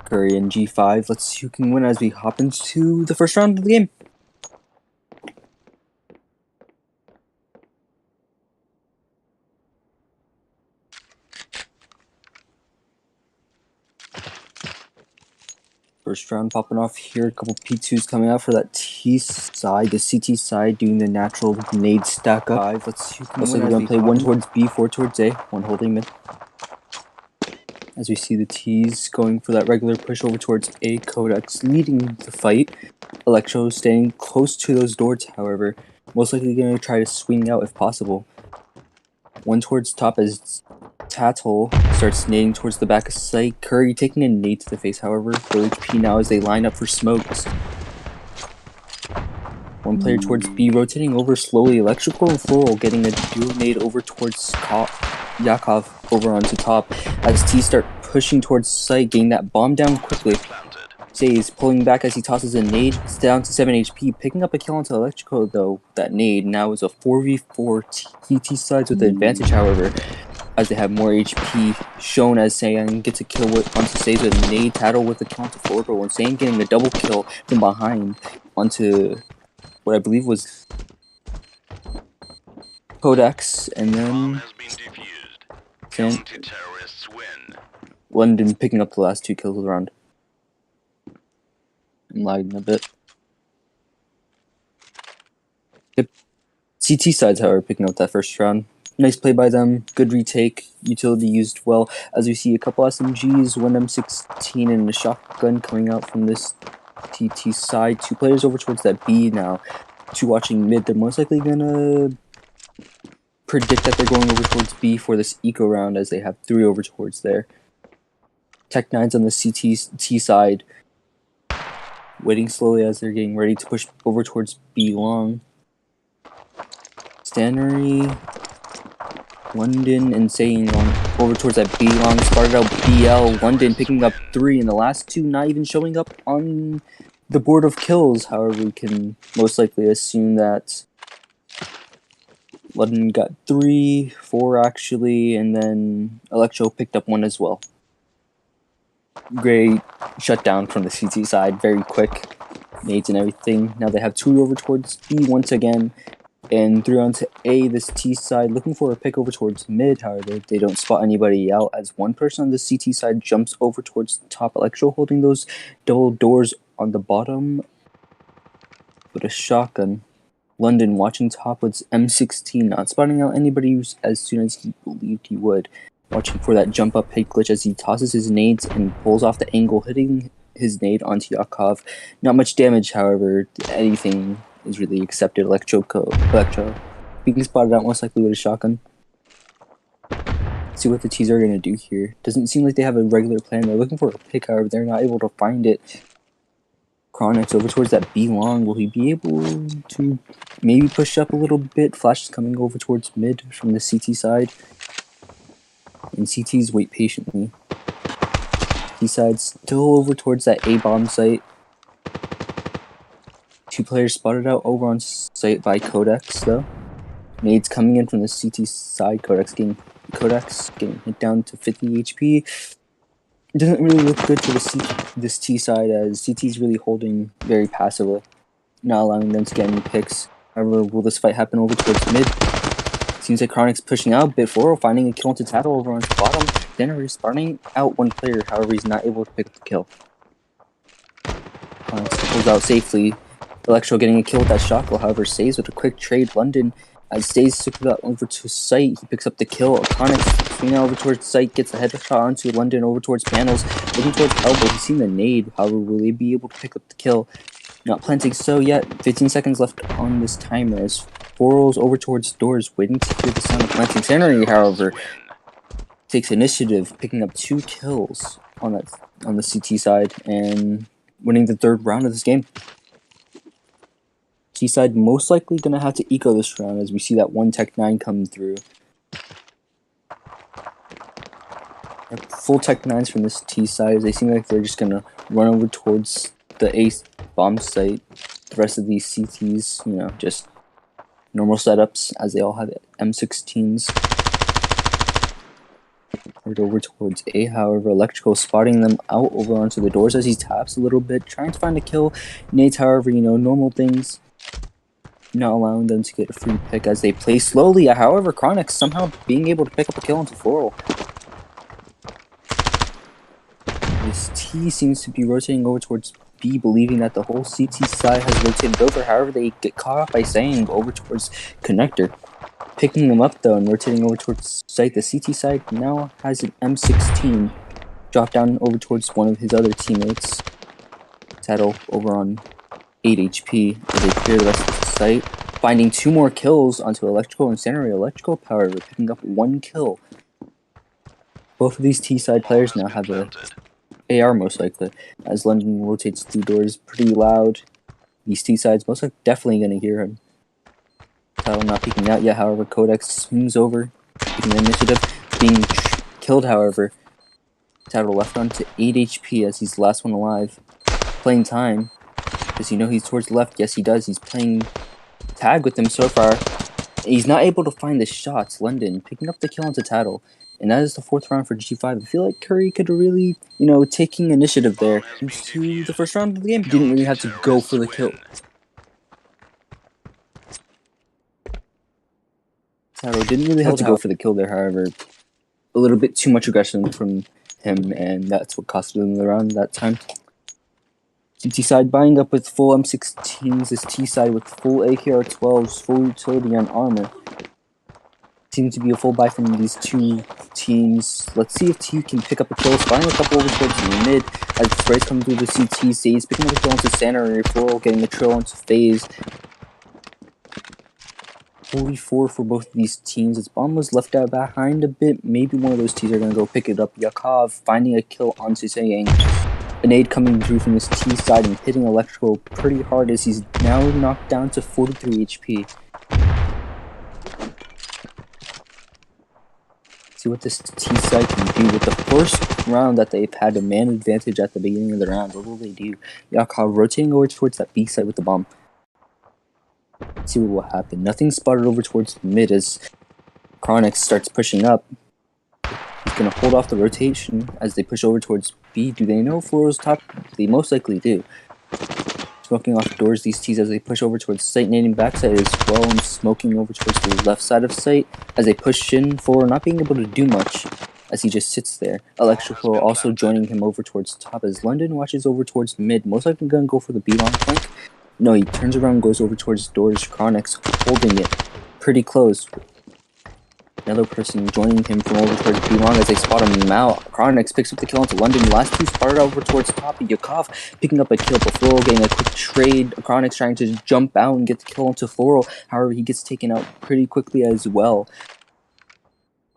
Mercury in G5. Let's see who can win as we hop into the first round of the game. First round popping off here. A couple P2s coming out for that T side, the CT side, doing the natural nade stack up. Let's see who can win. We're going to play one towards B, 4 towards A, one holding mid. As we see the T's going for that regular push over towards A, Codex leading the fight. Electro staying close to those doors, however, most likely going to try to swing out if possible. One towards top as Tattle starts nading towards the back of site. Curry taking a nade to the face, however, for HP now as they line up for smokes. One player towards B, rotating over slowly. Electrical and Floral getting a dual nade over towards Yakov over onto top as T start pushing towards site, getting that bomb down quickly. Says pulling back as he tosses a nade. It's down to 7 HP, picking up a kill onto Electrico though. That nade now is a 4v4 TT sides with the advantage, however, as they have more HP, shown as Saiyan gets a kill onto Says with a nade, Tattle with a kill onto Florbo, and Saiyan getting a double kill from behind onto what I believe was Codex, and then London picking up the last 2 kills of the round. I'm lagging a bit. Yep. CT sides, however, picking up that first round. Nice play by them, good retake, utility used well, as we see a couple SMGs, one M16 and a shotgun coming out from this TT side. 2 players over towards that B now. 2 watching mid. They're most likely gonna predict that they're going over towards B for this eco round, as they have 3 over towards there. Tech 9's on the T side, waiting slowly as they're getting ready to push over towards B long. Stannery, London, and Saying over towards that B long. Started out BL. London picking up 3, and the last 2 not even showing up on the board of kills. However, we can most likely assume that London got 3, 4 actually, and then Electro picked up 1 as well. Great shutdown from the CT side, very quick nades and everything. Now they have 2 over towards B once again, and 3 onto A, this T side, looking for a pick over towards mid. However, they don't spot anybody out as one person on the CT side jumps over towards top. Electro holding those double doors on the bottom with a shotgun. London watching top with M16, not spotting out anybody as soon as he believed he would. Watching for that jump up hit glitch as he tosses his nades and pulls off the angle, hitting his nade onto Yakov. Not much damage, however, anything is really accepted. Electro being spotted out most likely with a shotgun. See what the T's are going to do here. Doesn't seem like they have a regular plan. They're looking for a pick, however, they're not able to find it. Chronix over towards that B long. Will he be able to maybe push up a little bit? Flash is coming over towards mid from the CT side. And CTs wait patiently. T side still over towards that A bomb site. 2 players spotted out over on site by Codex though. Nades coming in from the CT side. Codex getting hit down to 50 HP. It doesn't really look good for this T side, as CT's really holding very passively, not allowing them to get any picks. However, will this fight happen over towards mid? Seems like Chronic's pushing out a bit forward, finding a kill into Tattle over on the bottom. Then restarting out 1 player, however, he's not able to pick up the kill. Chronix pulls out safely. Electro getting a kill with that shotgun, however, Says with a quick trade. London, as Says took that over to site, he picks up the kill. Chronix swinging over towards site, gets a headshot onto London over towards panels, looking towards elbow. He's seen the nade, however, will he be able to pick up the kill? Not planting so yet. 15 seconds left on this timer as 4 rolls over towards doors, waiting to hear the sound of planting. Stannery, however, takes initiative, picking up 2 kills on the CT side and winning the 3rd round of this game. T side most likely gonna have to eco this round, as we see that 1 Tech 9 come through. Full Tech 9s from this T side, as they seem like they're just gonna run over towards the A bomb site. The rest of these CTs, you know, just normal setups, as they all have M16s. Right over towards A, however, Electrical spotting them out over onto the doors as he taps a little bit, trying to find a kill. Nades, however, normal things, not allowing them to get a free pick as they play slowly. However, Chronix somehow being able to pick up a kill onto Floral. This T seems to be rotating over towards B, believing that the whole CT side has rotated over. However, they get caught off by saying over towards Connector. Picking them up though and rotating over towards site. The CT side now has an M16. Drop down over towards one of his other teammates. Settle over on 8 HP as they clear the rest of the site. Finding 2 more kills onto Electrical and Sanitary. Electrical, however, picking up 1 kill. Both of these T-side players now have a AR most likely, as London rotates through doors pretty loud. These T-sides most likely definitely going to hear him. Title not peeking out yet, however, Codex swings over, taking the initiative, being killed, however. Title left on to 8 HP as he's the last one alive. Playing time. Does he know he's towards the left? Yes, he does. He's playing tag with them so far. He's not able to find the shots. London picking up the kill onto Tattle. And that is the 4th round for G5. I feel like Curry could have really, taking initiative there. To the first round of the game, didn't really have to go for the kill. Tattle didn't really have to go for the kill there, however. A little bit too much aggression from him, and that's what costed him the round that time. CT side buying up with full M16s, this T side with full AKR-12s, full utility on armor. Seems to be a full buy from these 2 teams. Let's see if T can pick up a kill. Spying a couple over towards the mid as the sprays come through the CT. Stays picking up a kill onto Sanitary. Floral getting a trail onto FaZe. 44 for both of these teams. Its bomb was left out behind a bit. Maybe one of those teams are going to go pick it up. Yakov finding a kill onto Sayang. A nade coming through from this T side and hitting Electrical pretty hard as he's now knocked down to 43 HP. See what this T side can do with the first round that they've had a man advantage at the beginning of the round. What will they do? Yakov rotating over towards that B side with the bomb. Let's see what will happen. Nothing spotted over towards mid as Chronix starts pushing up. He's going to hold off the rotation as they push over towards B. Do they know Floral's top? They most likely do. Smoking off doors, these T's as they push over towards site, nading backside as well, and smoking over towards the left side of site as they push in. Floral not being able to do much as he just sits there. Electrical also joining him over towards top as London watches over towards mid. Most likely going to go for the B-long flank. No, he turns around and goes over towards doors. Chronix holding it pretty close. Another person joining him from over towards B-long as they spot him out. Chronix picks up the kill onto London. The last 2 spotted over towards top. Yakov picking up a kill, but Floral getting a quick trade. Chronix trying to jump out and get the kill onto Floral. However, he gets taken out pretty quickly as well.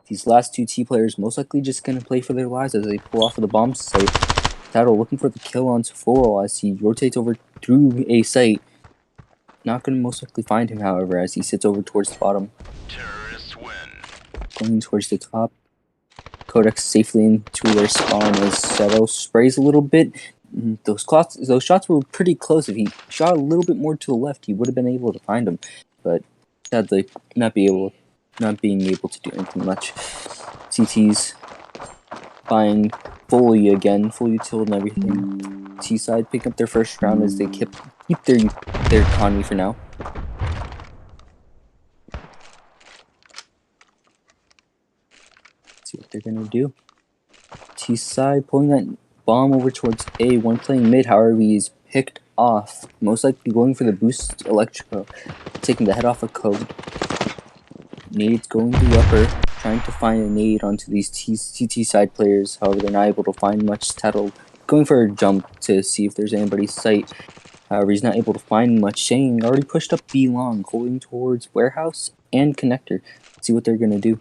These last 2 T players most likely just going to play for their lives as they pull off of the bomb site. Tattle looking for the kill onto Floral as he rotates over through a site. Not going to most likely find him, however, as he sits over towards the bottom. Terrorists win. Going towards the top. Codex safely into their spawn as Settle sprays a little bit. Those shots were pretty close. If he shot a little bit more to the left, he would have been able to find him. But sadly, not being able to do anything much. CT's buying fully again, full utility and everything. T side picking up their first round as they keep their economy for now. See what they're gonna do. T side pulling that bomb over towards A. One playing mid, however, he's picked off. Most likely going for the boost Electrico, taking the head off of Code. Nade's going to the upper, trying to find a nade onto these CT side players. However, they're not able to find much. Tattle going for a jump to see if there's anybody's sight. However, he's not able to find much. Shane already pushed up B long, going towards warehouse and connector. Let's see what they're gonna do.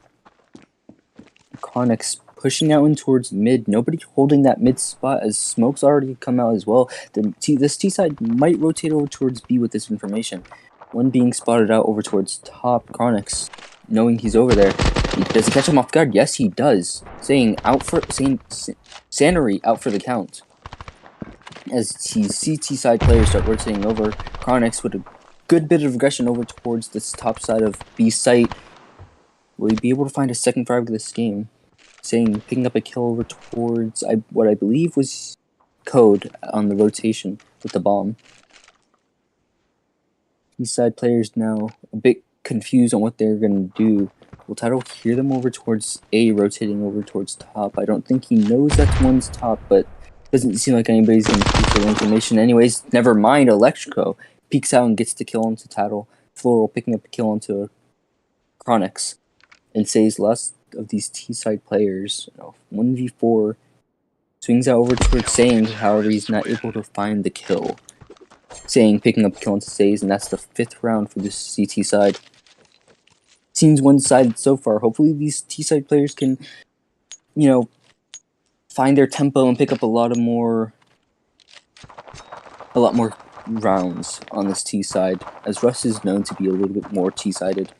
Chronix pushing out in towards mid. Nobody holding that mid spot as smoke's already come out as well. This T side might rotate over towards B with this information. One being spotted out over towards top. Chronix knowing he's over there. Does he catch him off guard? Yes, he does. Saying Sanary out for the count. As these CT side players start rotating over, Chronix with a good bit of aggression over towards this top side of B site. Will he be able to find a second frag of this game? saying picking up a kill over towards what I believe was Code on the rotation with the bomb. These side players now a bit confused on what they're going to do. Will Tato hear them over towards A, rotating over towards top? I don't think he knows that's one's top, but doesn't seem like anybody's going to peek for the information. Anyways, never mind. Electrico peeks out and gets the kill onto Tato. Floral picking up the kill onto Chronix, and saves less of these T-side players. 1v4 swings out over towards Saying, however, he's not able to find the kill. Saying picking up kill onto Says, and that's the 5th round for this CT side. Seems one-sided so far. Hopefully these T-side players can, find their tempo and pick up a lot more rounds on this T side, as Russ is known to be a little bit more T-sided.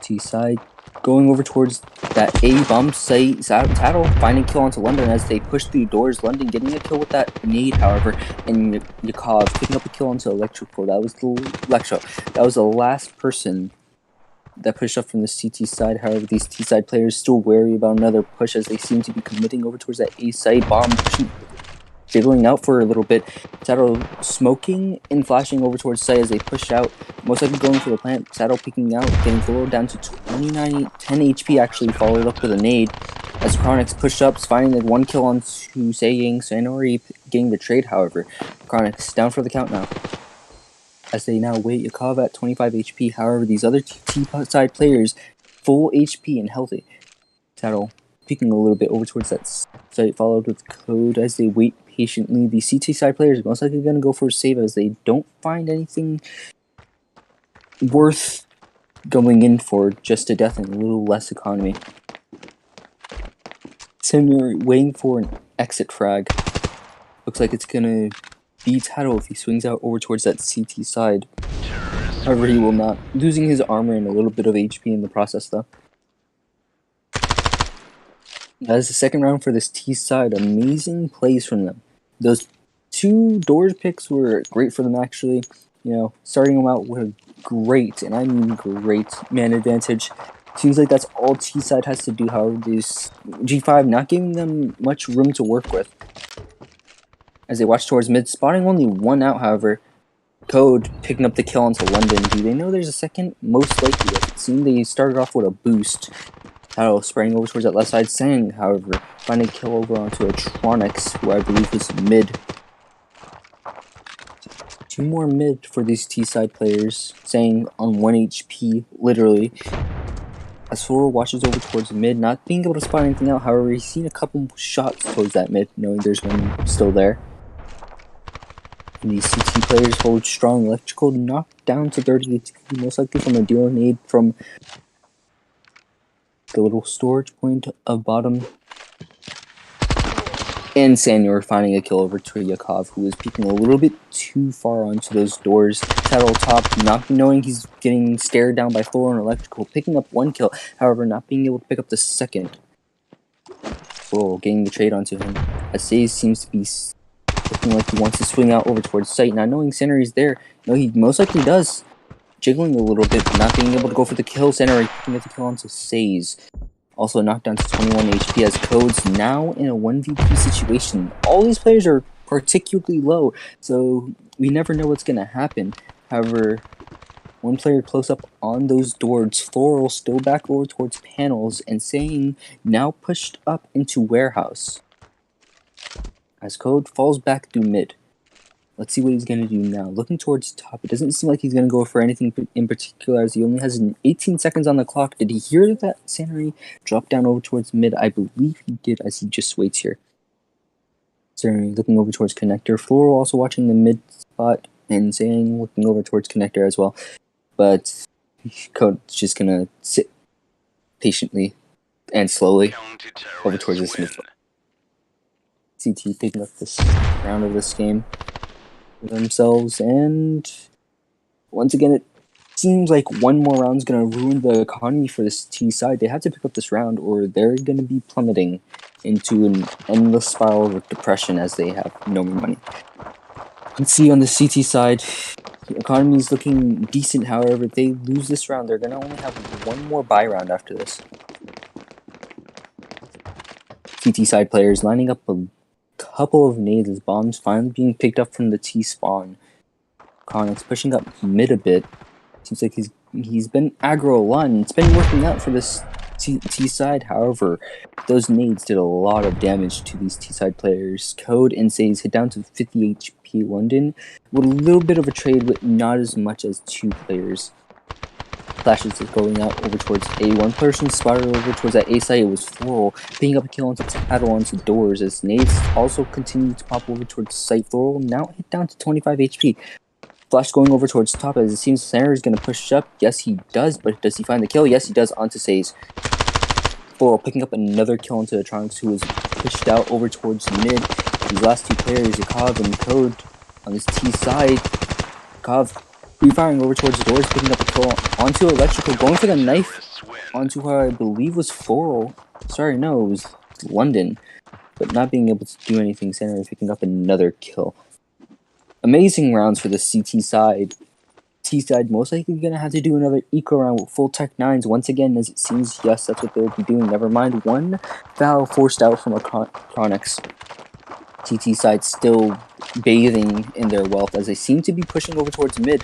T side going over towards that A bomb site. Tato finding kill onto London as they push through doors. London getting a kill with that nade, however, and Yakov picking up a kill onto Electrical. That was the last person that pushed up from the CT side. However, these T side players still wary about another push as they seem to be committing over towards that A side bomb, jiggling out for a little bit. Tato smoking and flashing over towards site as they push out, most likely going for the plant. Tato peeking out, getting Thoro down to 10 HP, actually followed up with a nade as Chronix pushed up, finding the 1 kill on Saying. Sanori getting the trade, however. Chronix down for the count now, as they now wait Yakov at 25 HP. However, these other T-side players, full HP and healthy. Tato peeking a little bit over towards that site, followed with Code as they wait patiently. The CT side players are most likely going to go for a save as they don't find anything worth going in for, just to death and a little less economy. Senior waiting for an exit frag. Looks like it's going to be Tato if he swings out over towards that CT side. However, he will not, losing his armor and a little bit of HP in the process though. That is the 2nd round for this T side. Amazing plays from them. Those 2 doors picks were great for them, actually. Starting them out with a great, and I mean great, man advantage. Seems like that's all T side has to do. However, this G5 not giving them much room to work with as they watch towards mid, spotting only 1 out. However, Code picking up the kill onto London. Do they know there's a second? Most likely. It seemed they started off with a boost. Tato spraying over towards that left side. Sang, however, finding a kill over onto a Chronix, who I believe was mid. 2 more mid for these T-side players. Sang on 1 HP, literally. As Flora watches over towards mid, not being able to spot anything out. However, he's seen a couple shots towards that mid, knowing there's one still there. And these CT players hold strong. Electrical knocked down to 30 HP, most likely from a dual nade from the little storage point of bottom. And Sanyor finding a kill over to Yakov, who is peeking a little bit too far onto those doors. Tato top, not knowing he's getting stared down by Thor and Electrical, picking up 1 kill, however, not being able to pick up the 2nd. Thor getting the trade onto him, as Says seems to be looking like he wants to swing out over towards site, not knowing Sanori's there. No, he most likely does. Jiggling a little bit, not being able to go for the kill. Sanori picking up the kill onto Says. Also knocked down to 21 HP as Code's now in a 1v2 situation. All these players are particularly low, so we never know what's going to happen. However, 1 player close up on those doors. Floral still back over towards panels, and Saying now pushed up into warehouse. As Code falls back through mid. Let's see what he's going to do now. Looking towards top, it doesn't seem like he's going to go for anything in particular as he only has 18 seconds on the clock. Did he hear that Sanori dropped down over towards mid? I believe he did, as he just waits here. Sanori looking over towards connector. Floral also watching the mid spot, and Saying looking over towards connector as well. But Code's just going to sit patiently and slowly over towards this mid spot. CT picking up this round of this game themselves, and once again it seems like 1 more round is going to ruin the economy for this T side. They have to pick up this round or they're going to be plummeting into an endless spiral of depression as they have no more money. Let's see on the CT side, Economy's looking decent, however, if they lose this round, they're going to only have one more bye round after this. CT side players lining up a couple of nades as bombs finally being picked up from the T spawn. Connix pushing up mid a bit. Seems like he's been aggro a lot, and it's been working out for this T side. However, those nades did a lot of damage to these T side players. Code and Says hit down to 50 HP London with a little bit of a trade, but not as much as 2 players. Flashes is going out over towards A. One person spotted over towards that A site. It was Floral picking up a kill onto Tattle onto doors as nades also continued to pop over towards site. Floral now hit down to 25 HP. Flash going over towards top as it seems Center is going to push up. Yes, he does, but does he find the kill? Yes, he does onto Says. Floral picking up another kill onto Electronics, who was pushed out over towards mid. These last 2 players, Yakov and Code, on this T side. Yakov refiring over towards the doors, picking up a kill onto Electrical, going for the knife onto who I believe was Floral. Sorry, no, it was London. But not being able to do anything, Center is picking up another kill. Amazing rounds for the CT side. T side most likely going to have to do another eco round with full tech 9s once again, as it seems, yes, that's what they'll be doing. Never mind, 1 foul forced out from Chronix. TT side still bathing in their wealth as they seem to be pushing over towards mid.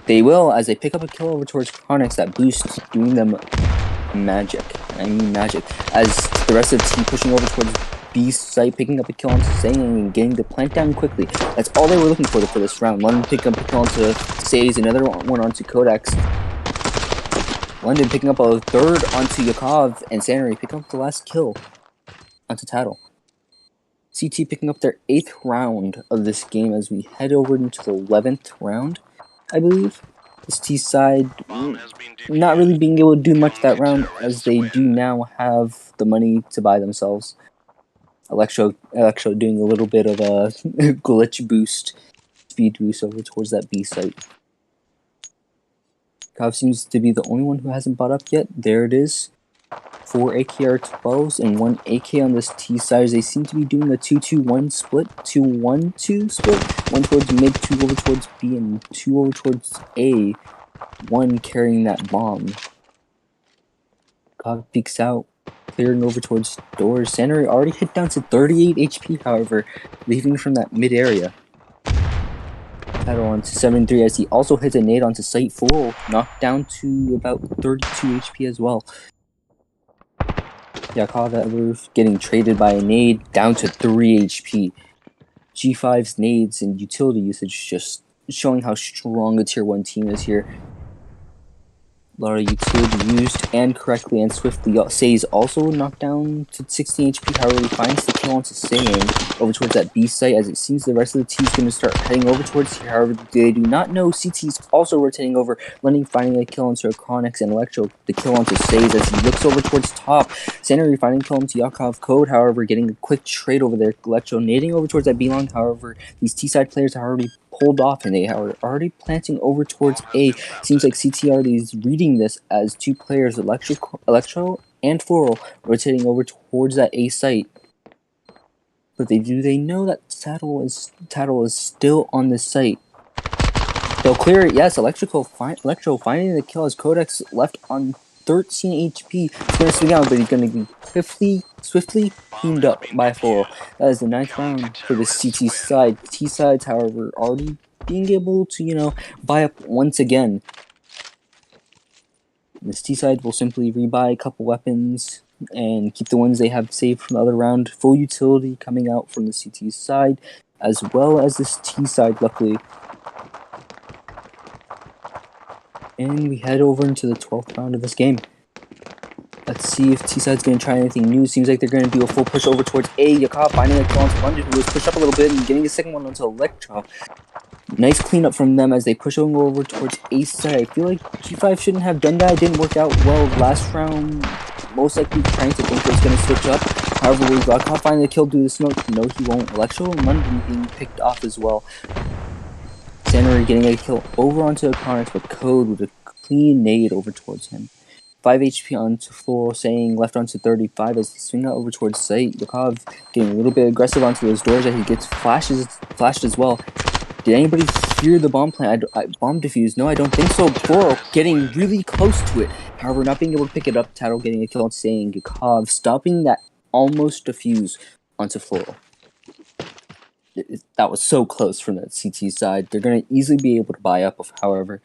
They will, as they pick up a kill over towards Chronix, that boost doing them magic. I mean magic. As the rest of the team pushing over towards B site, picking up a kill onto Saying and getting the plant down quickly. That's all they were looking for this round. London picking up a kill onto Says, another one onto Codex. London picking up a third onto Yakov, and Sanary picking up the last kill onto Tattle. CT picking up their 8th round of this game as we head over into the 11th round, I believe. This T side not really being able to do much that round, as they do now have the money to buy themselves. Electro doing a little bit of a glitch boost, speed boost over towards that B site. Kav seems to be the only one who hasn't bought up yet. There it is. 4 AKR-12s and 1 AK on this T side. As they seem to be doing a 2-2-1 split, 2-1-2 split. 1 towards mid, 2 over towards B, and 2 over towards A. 1 carrying that bomb. Kav peeks out, clearing over towards doors. Sanary already hit down to 38 HP, however, leaving from that mid area. Tattle on to 7-3 as he also hits a nade onto site 4, knocked down to about 32 HP as well. Yakov at roof getting traded by a nade down to 3 HP. G5's nades and utility usage just showing how strong a tier 1 team is here. A lot of utility used and correctly and swiftly. Say's also knocked down to 16 HP, however he finds the kill onto Saying over towards that B site, as it seems the rest of the team's going to start heading over towards here. However, they do not know CT's also rotating over, London finding a kill onto Chronix and Electro, the kill onto Say's as he looks over towards top. Sanary finding kill onto Yakov. Code, however, getting a quick trade over there. Electro nading over towards that B-long, however, these T-side players are already pulled off and they are already planting over towards A. Seems like CTRD is reading this as 2 players, Electro and Floral, rotating over towards that A site. But they know that Tattle is still on this site. They'll clear it, yes. Electro finding the kill as Codex left on 13 HP. He's going to swing out, but he's going to be swiftly teamed up by Floral. That is the 9th round for the CT side. T sides, however, already being able to, buy up once again. This T side will simply rebuy a couple weapons and keep the ones they have saved from the other round. Full utility coming out from the CT side, as well as this T side, luckily. And we head over into the 12th round of this game. Let's see if T-Side's going to try anything new. Seems like they're going to do a full push over towards A. Yakov finding a kill onto London, who was pushed up a little bit and getting a second one onto Electra. Nice cleanup from them as they push over towards A side. I feel like G5 shouldn't have done that. It didn't work out well last round. Most likely trying to think it's going to switch up. However, we Yakov finding the kill due to the smoke. No, he won't. Electro and London being picked off as well. Sanary getting a kill over onto Connix, but Code with a clean nade over towards him. 5 HP onto Floral, Saying left onto 35 as they swing out over towards site. Yakov getting a little bit aggressive onto those doors as he gets flashed as well. Did anybody hear the bomb plant? Bomb defuse? No, I don't think so. Floral getting really close to it. However, not being able to pick it up. Tattle getting a kill on saying Yakov, stopping that almost defuse onto Floral. That was so close from the CT side. They're going to easily be able to buy up, however,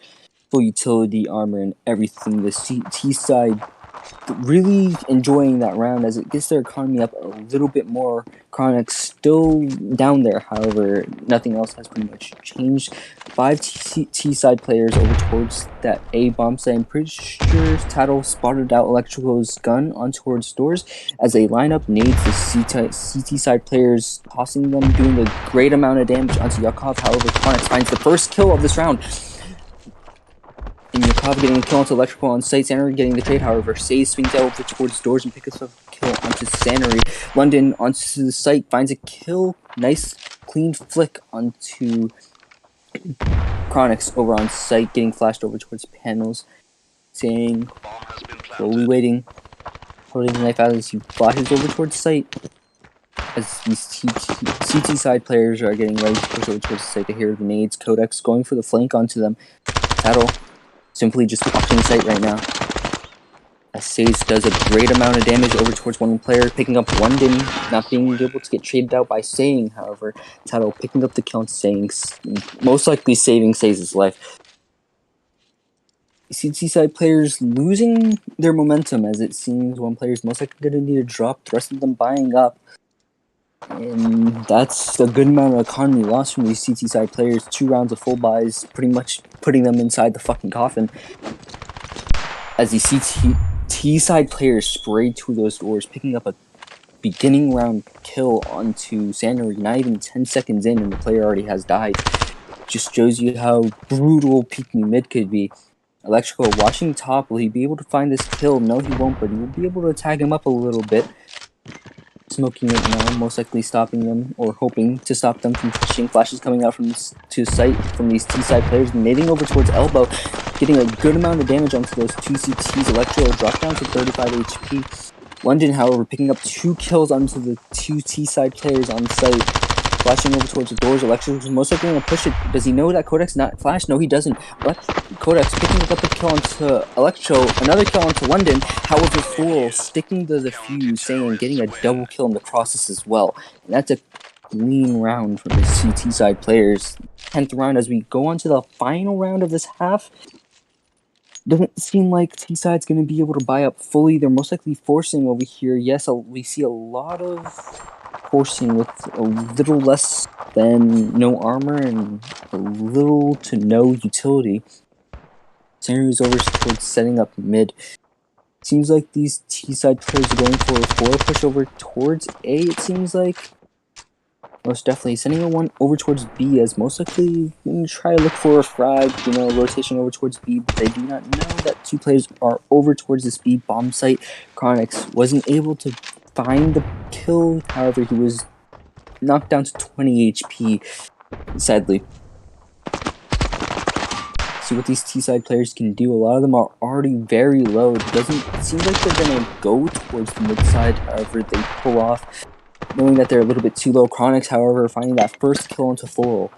full utility, armor, and everything. The CT side really enjoying that round as it gets their economy up a little bit more. Chronic's still down there, however, nothing else has pretty much changed. 5 T side players over towards that A bomb site. I'm pretty sure Tattle spotted out Electrico's gun on towards doors as they line up nades. The CT side players tossing them, doing a great amount of damage onto Yakov. However, Chronic finds the first kill of this round. And Yakov getting a kill onto Electrical on site. Sanary getting the trade, however. Says swings out over towards doors and picks up a kill onto Sanary. London onto the site, finds a kill. Nice, clean flick onto Chronix over on site, getting flashed over towards panels. Saying, slowly waiting, holding the knife out as he flashes over towards site. As these CT side players are getting ready to push over towards the site to hear grenades. Codex going for the flank onto them. Tattle simply just watching the site right now. As Sage does a great amount of damage over towards one player, picking up London, not being able to get traded out by Saying, however. Tattle picking up the kill on Saying, most likely saving Sage's life. CT side players losing their momentum as it seems one player is most likely going to need a drop, the rest of them buying up. And that's a good amount of economy lost from these CT side players. 2 rounds of full buys, pretty much putting them inside the fucking coffin. As these CT side players sprayed through those doors, picking up a beginning round kill onto Sanary, not even 10 seconds in, and the player already has died. Just shows you how brutal peeking mid could be. Electrical watching top, will he be able to find this kill? No, he won't, but he will be able to tag him up a little bit. Smoking it now, most likely stopping them, or hoping to stop them from pushing. Flashes coming out from to sight from these T-side players, nading over towards elbow, getting a good amount of damage onto those 2 CTs. Electro drop down to 35 HP. London, however, picking up 2 kills onto the 2 T-side players on site. Flashing over towards the doors. Electro is most likely going to push it. Does he know that Codex not flash? No, he doesn't. But Codex picking up a kill onto Electro, another kill onto London. However, Fool sticking to the fuse, saying getting a double kill in the process as well. And that's a clean round for the CT side players. 10th round as we go on to the final round of this half. Doesn't seem like T-side's going to be able to buy up fully. They're most likely forcing over here. Yes, we see a lot of forcing with a little less than no armor and a little to no utility. Senary's over towards setting up mid. Seems like these T-side players are going for a 4 push over towards A, it seems like. Most definitely sending a 1 over towards B as most likely going to try to look for a frag, rotation over towards B, but they do not know that 2 players are over towards this B bomb site. Chronix wasn't able to find the kill, however, he was knocked down to 20 HP, sadly. See what these T-side players can do. A lot of them are already very low. It doesn't seem like they're going to go towards the mid side, however, they pull off. Knowing that they're a little bit too low. Chronix, however, finding that first kill into Floral.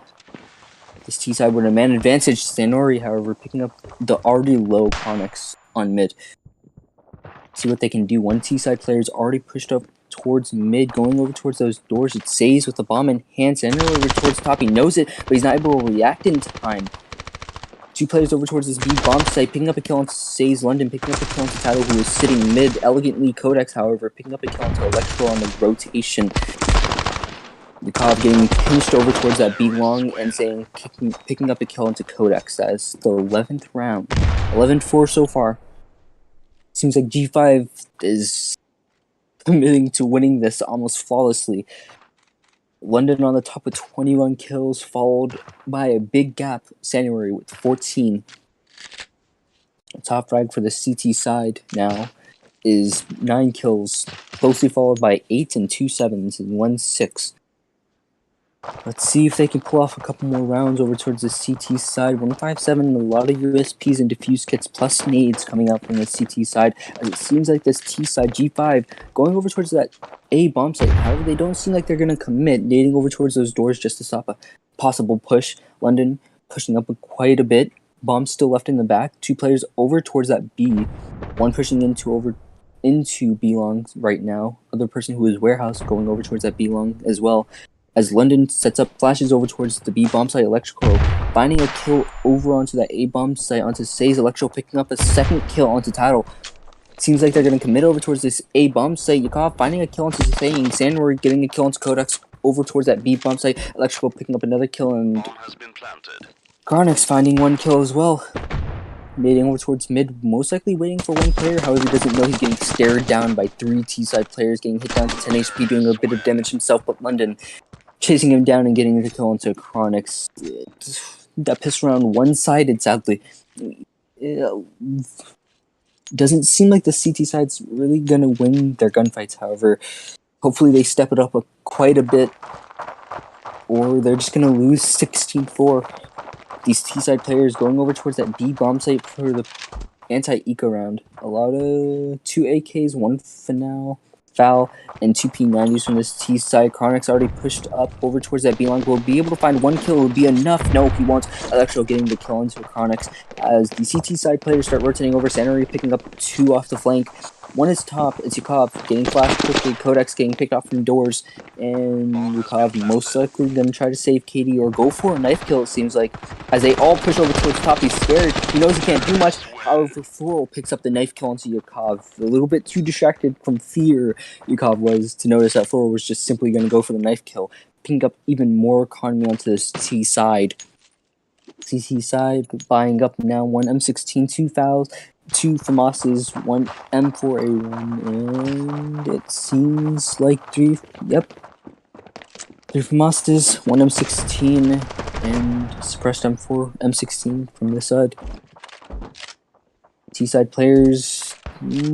This T-side with a man advantage. Sanori, however, picking up the already low Chronix on mid. See what they can do. 1 T-side player is already pushed up towards mid, going over towards those doors. It saves with the bomb in hand. Sanori over towards top. He knows it, but he's not able to react in time. 2 players over towards this B bomb site, picking up a kill on Say's London, picking up a kill on Tattle, who is sitting mid. Elegantly, Codex, however, picking up a kill onto Electro on the rotation. Yakov getting pinched over towards that B long and saying, picking up a kill onto Codex. That is the 11th round. 11-4 so far. Seems like G5 is committing to winning this almost flawlessly. London on the top with 21 kills, followed by a big gap, January with 14. The top frag for the CT side now is 9 kills, closely followed by 8 and 2 7s and 1 6. Let's see if they can pull off a couple more rounds over towards the CT side. 157, a lot of USPs and diffuse kits plus nades coming out from the CT side. As it seems like this T side, G5, going over towards that A bomb site. However, they don't seem like they're going to commit, nading over towards those doors just to stop a possible push. London pushing up quite a bit. Bomb still left in the back. 2 players over towards that B. One pushing into B long right now. Other person who is warehouse going over towards that B long as well. As London sets up, flashes over towards the B bomb site, Electrical finding a kill over onto that A bomb site onto Say's. Electro picking up a second kill onto Tattle. Seems like they're going to commit over towards this A bomb site. Yakov finding a kill onto Say. Sandor getting a kill onto Codex over towards that B bomb site. Electrical picking up another kill, and Garnix finding one kill as well. Nading over towards mid, most likely waiting for one player. However, he doesn't know he's getting stared down by 3 T-side players, getting hit down to 10 HP, doing a bit of damage himself, but London chasing him down and getting the kill onto Chronix. That pissed around one-sided, sadly. Doesn't seem like the CT side's really gonna win their gunfights, however. Hopefully they step it up quite a bit, or they're just gonna lose 16-4. These T-side players going over towards that B bomb site for the anti-eco round. A lot of 2 AKs, 1 foul, and 2 P90s from this T-side. Chronix already pushed up over towards that B line. Will be able to find 1 kill. Will be enough. No, he wants Electro getting the kill into Chronix. As the CT side players start rotating over, Sanary picking up 2 off the flank. 1 is top. It's Yakov getting flashed quickly. Codex getting picked off from doors. And Yakov most likely going to try to save Katie or go for a knife kill, it seems like. As they all push over towards top, he's scared. He knows he can't do much. However, Floral picks up the knife kill onto Yakov. A little bit too distracted from fear, Yakov was, to notice that Floral was just simply going to go for the knife kill. Picking up even more economy onto this T side. CT side buying up now 1 M16, 2 fouls, 2 FAMASs, 1 M4A1, and it seems like 3 FAMASs, 1 M16, and suppressed M16 from this side. T-side players,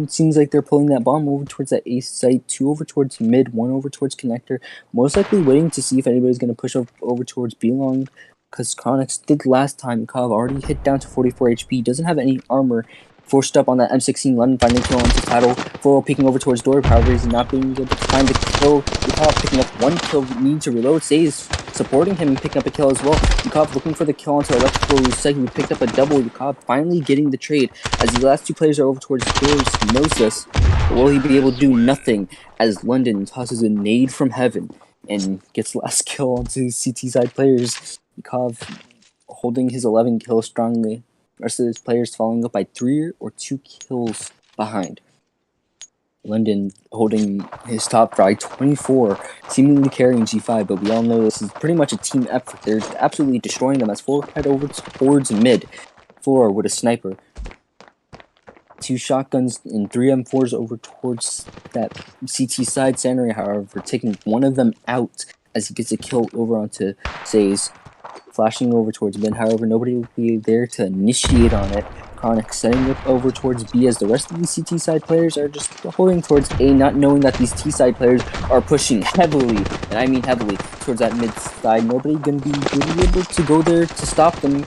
seems like they're pulling that bomb over towards that A site, 2 over towards mid, 1 over towards connector, most likely waiting to see if anybody's going to push over towards B long. Because Chronix did last time. Yakov already hit down to 44 HP. Doesn't have any armor. Forced up on that M16. London finding kill onto Tattle. Floral peeking over towards door. However, he's not being able to find the kill. Yakov picking up 1 kill. Need to reload. Says supporting him and picking up a kill as well. Yakov looking for the kill onto Electrical. Who picked up a double. Yakov finally getting the trade. As the last 2 players are over towards doors. He knows this. But will he be able to do nothing? As London tosses a nade from heaven and gets the last kill onto CT side players. Yakov holding his 11 kills strongly. The rest of his players following up by 3 or 2 kills behind. London holding his top by 24, seemingly carrying G5, but we all know this is pretty much a team effort. They're absolutely destroying them as Floor head over towards mid. Floor with a sniper. 2 shotguns and 3 M4s over towards that CT side center, however, taking one of them out as he gets a kill over onto Say's. Flashing over towards mid, however, nobody will be there to initiate on it. Chronix setting it over towards B as the rest of the CT side players are just holding towards A, not knowing that these T side players are pushing heavily, and I mean heavily, towards that mid side. Nobody gonna be really able to go there to stop them.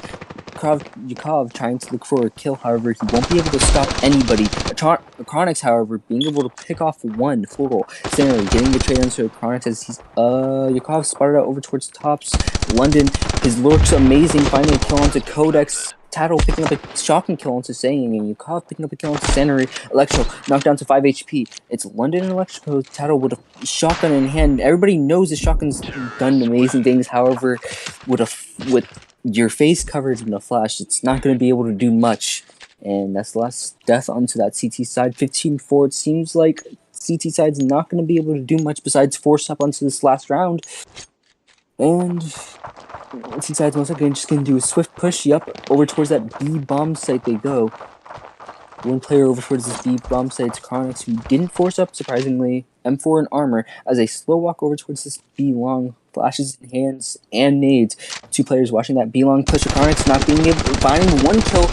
Yakov trying to look for a kill, however, he won't be able to stop anybody. Chronix, however, being able to pick off 1 floral. Scenario getting the trade into Chronix as he's Yakov spotted out over towards tops. London, his looks amazing, finding a kill onto Codex. Tattle picking up a shocking kill onto Saying, and Yakov picking up a kill onto Sanary. Electro knocked down to 5 HP. It's London and Electro. Tattle with a shotgun in hand. Everybody knows the shotgun's done amazing things, however, with your face covered in a flash, it's not going to be able to do much. And that's the last death onto that CT side. 15-4. It seems like CT side's not going to be able to do much besides force up onto this last round. And CT side's most likely just going to do a swift push. Yup, over towards that B bomb site they go. 1 player over towards this B bomb site's Chronix, who didn't force up, surprisingly. M4 in armor as they slow walk over towards this B long. Flashes in hands and nades. 2 players watching that B long push. Chronix not being able to find 1 kill.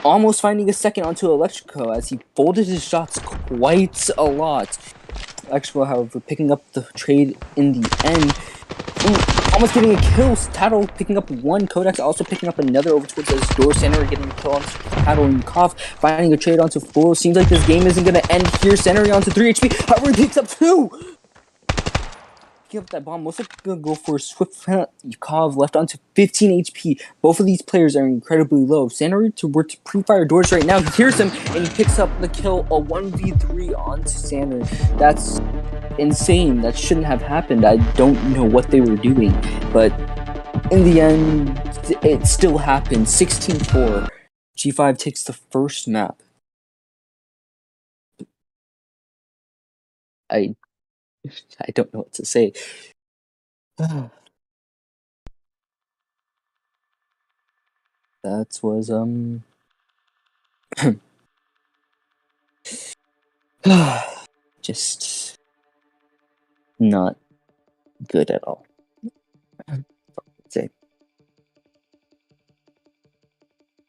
Almost finding a second onto Electrico as he folded his shots quite a lot. Electrico, however, picking up the trade in the end. Almost getting a kill. Tattle picking up 1. Codex also picking up another over towards his door center, getting a kill on Tattle and Yakov, finding a trade onto Floral. Seems like this game isn't going to end here. Centering onto 3 HP. However, he picks up 2. picking up that bomb. Most likely gonna go for a swift Yakov left onto 15 HP. Both of these players are incredibly low. Sander were to pre-fire doors right now. He hears him and he picks up the kill. A 1v3 onto Sander. That's insane. That shouldn't have happened. I don't know what they were doing, but in the end, it still happened. 16-4. G5 takes the first map. I don't know what to say. That was just not good at all. I'd say.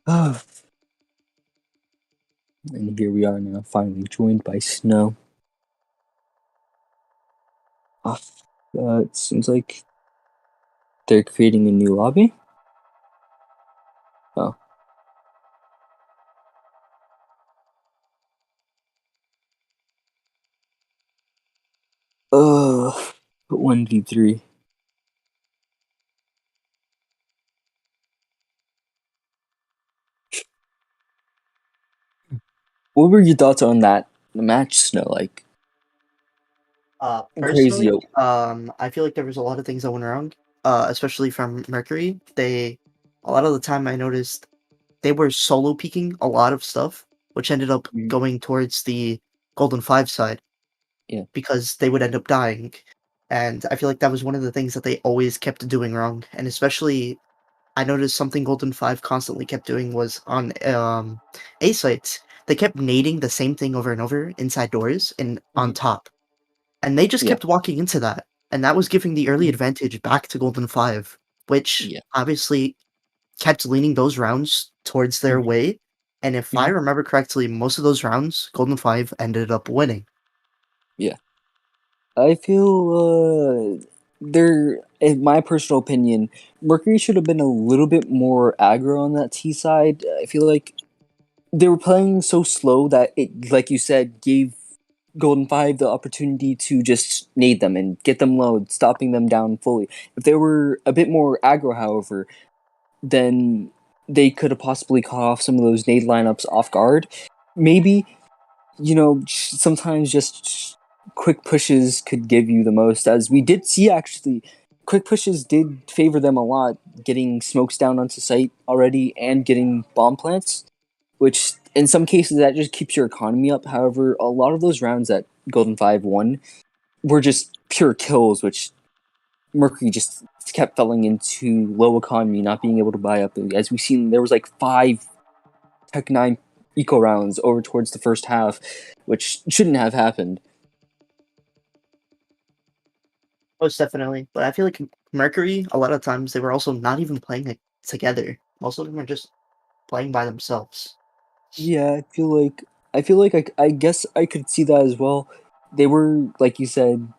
And here we are now, finally joined by Snow. It seems like they're creating a new lobby. Oh. 1v3. What were your thoughts on that match, Snow? Like, Personally, crazy. I feel like there was a lot of things that went wrong, especially from Mercury. A lot of the time I noticed they were solo peeking a lot of stuff, which ended up going towards the Golden Five side. Yeah. Because they would end up dying. And I feel like that was one of the things that they always kept doing wrong. And especially, I noticed something Golden Five constantly kept doing was on A sites. They kept nading the same thing over and over inside doors and on top. And they just Yeah. kept walking into that, and that was giving the early advantage back to Golden 5, which obviously kept leaning those rounds towards their way, and if I remember correctly, most of those rounds, Golden 5 ended up winning. Yeah. I feel in my personal opinion, Mercury should have been a little bit more aggro on that T side. I feel like they were playing so slow that it, like you said, gave Golden 5 the opportunity to just nade them and get them low, stopping them down fully. If they were a bit more aggro, however, then they could have possibly caught off some of those nade lineups off guard. Maybe, sometimes just quick pushes could give you the most, as we did see actually. Quick pushes did favor them a lot, getting smokes down onto site already and getting bomb plants, which in some cases that just keeps your economy up. However, a lot of those rounds that Golden 5 won were just pure kills, which Mercury just kept falling into low economy, not being able to buy up. As we've seen, there was like 5 Tech 9 eco rounds over towards the first half, which shouldn't have happened. Most definitely, but I feel like Mercury, a lot of times, they were also not even playing it together. Most of them are just playing by themselves. Yeah, I feel like I guess I could see that as well. They were, like you said,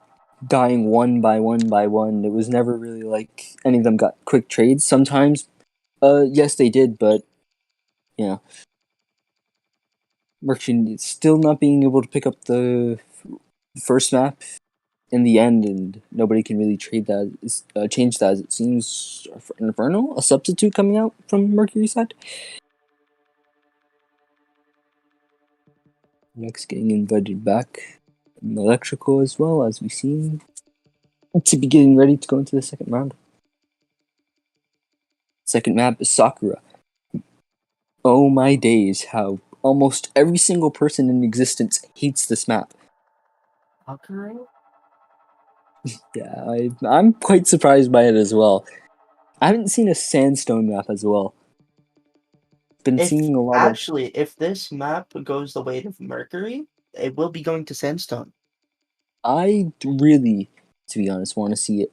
dying one by one by one. It was never really like any of them got quick trades. Sometimes, yes, they did, but yeah, Merchant still not being able to pick up the first map in the end, and nobody can really change that. As it seems, Inferno, a substitute coming out from Mercury side. Next, getting invited back, Electrical as well, as we've seen, to be getting ready to go into the second round. Second map is Sakura. Oh my days, how almost every single person in existence hates this map. Sakura? Yeah, I'm quite surprised by it as well. I haven't seen a sandstone map as well. Been seeing a lot of. If this map goes the way of Mercury, it will be going to Sandstone. I really, to be honest, want to see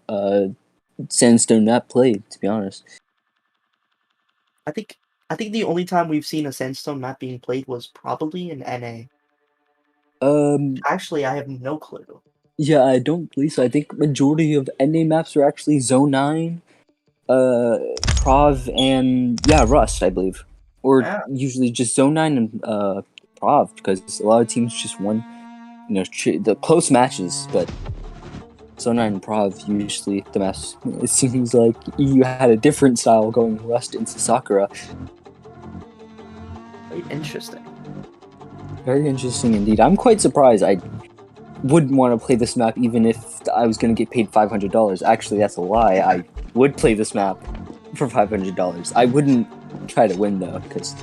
sandstone map played. To be honest, I think the only time we've seen a Sandstone map being played was probably in NA. Actually, I have no clue. Yeah, I don't believe so. I think majority of NA maps are actually Zone 9, Prov, and Rust, I believe. Or usually just Zone 9 and Prov, because a lot of teams just won, the close matches, but Sona and Prav usually the maps. It seems like you had a different style going Rust into Sakura. Very interesting. Very interesting indeed. I'm quite surprised. I wouldn't want to play this map even if I was going to get paid $500. Actually, that's a lie. I would play this map for $500. I wouldn't try to win though, because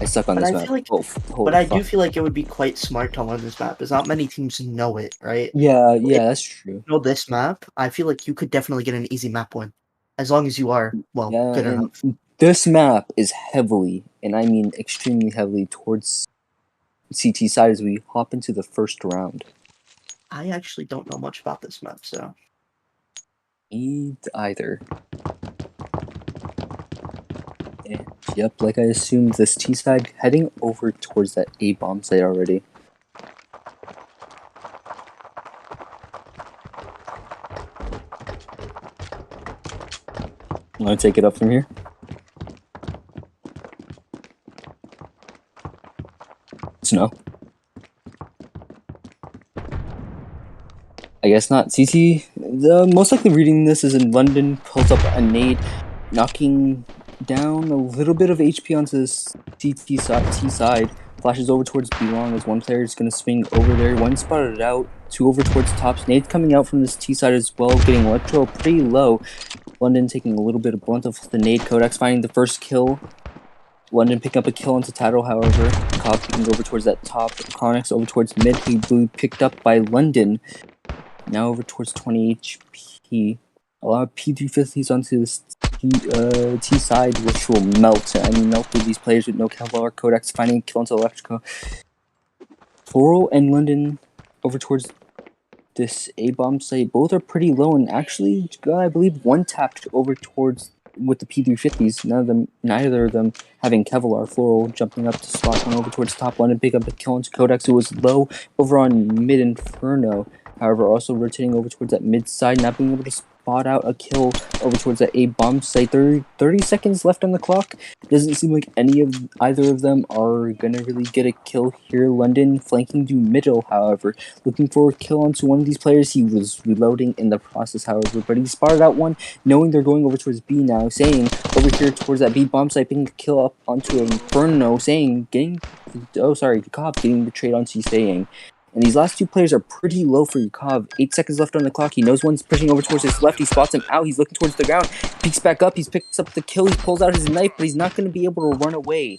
I suck on But this I map. feel like, Holy but I do fuck. feel like it would be quite smart to learn this map. There's not many teams who know it, right? Yeah, If yeah, that's true. you know this map, I feel like you could definitely get an easy map win, as long as you are well Yeah, good and enough. this map is heavily, and I mean extremely heavily, towards CT side as we hop into the first round. I actually don't know much about this map, so Me either. And yep, like I assumed, this T side heading over towards that A bomb site already. Want to take it up from here? Snow. I guess not. CT, the most likely reading this is in London, pulls up a nade, knocking down a little bit of HP onto this T side, flashes over towards B long as one player is going to swing over there. One spotted out, two over towards the tops. Nade coming out from this T side as well, getting Electro pretty low. London taking a little bit of blunt of the nade. Codex finding the first kill. London picking up a kill into Tattle, however. Cobb picking over towards that top. Chronix over towards mid. He blew picked up by London. Now over towards 20 HP. A lot of P350s onto this T side, which will melt. I mean, melt through these players with no Kevlar. Codex finding a kill into Electrico. Floral and London over towards this A-bomb site. Both are pretty low, and actually, I believe one tapped over towards with the P350s. Neither of them having Kevlar. Floral jumping up to spot one over towards top one and pick up a kill into Codex, who was low over on mid Inferno. However, also rotating over towards that mid side, not being able to spot out a kill over towards that A-bomb site. 30 seconds left on the clock. Doesn't seem like either of them are gonna really get a kill here. London flanking to middle, however, looking for a kill onto one of these players. He was reloading in the process, however, but he spotted out one, knowing they're going over towards B now, saying over here towards that B bomb site, picking a kill up onto Inferno, saying Cobb getting the trade onto saying. And these last two players are pretty low for Yukov. 8 seconds left on the clock. He knows one's pushing over towards his left. He spots him out. He's looking towards the ground. Peeks back up. He picks up the kill. He pulls out his knife, but he's not going to be able to run away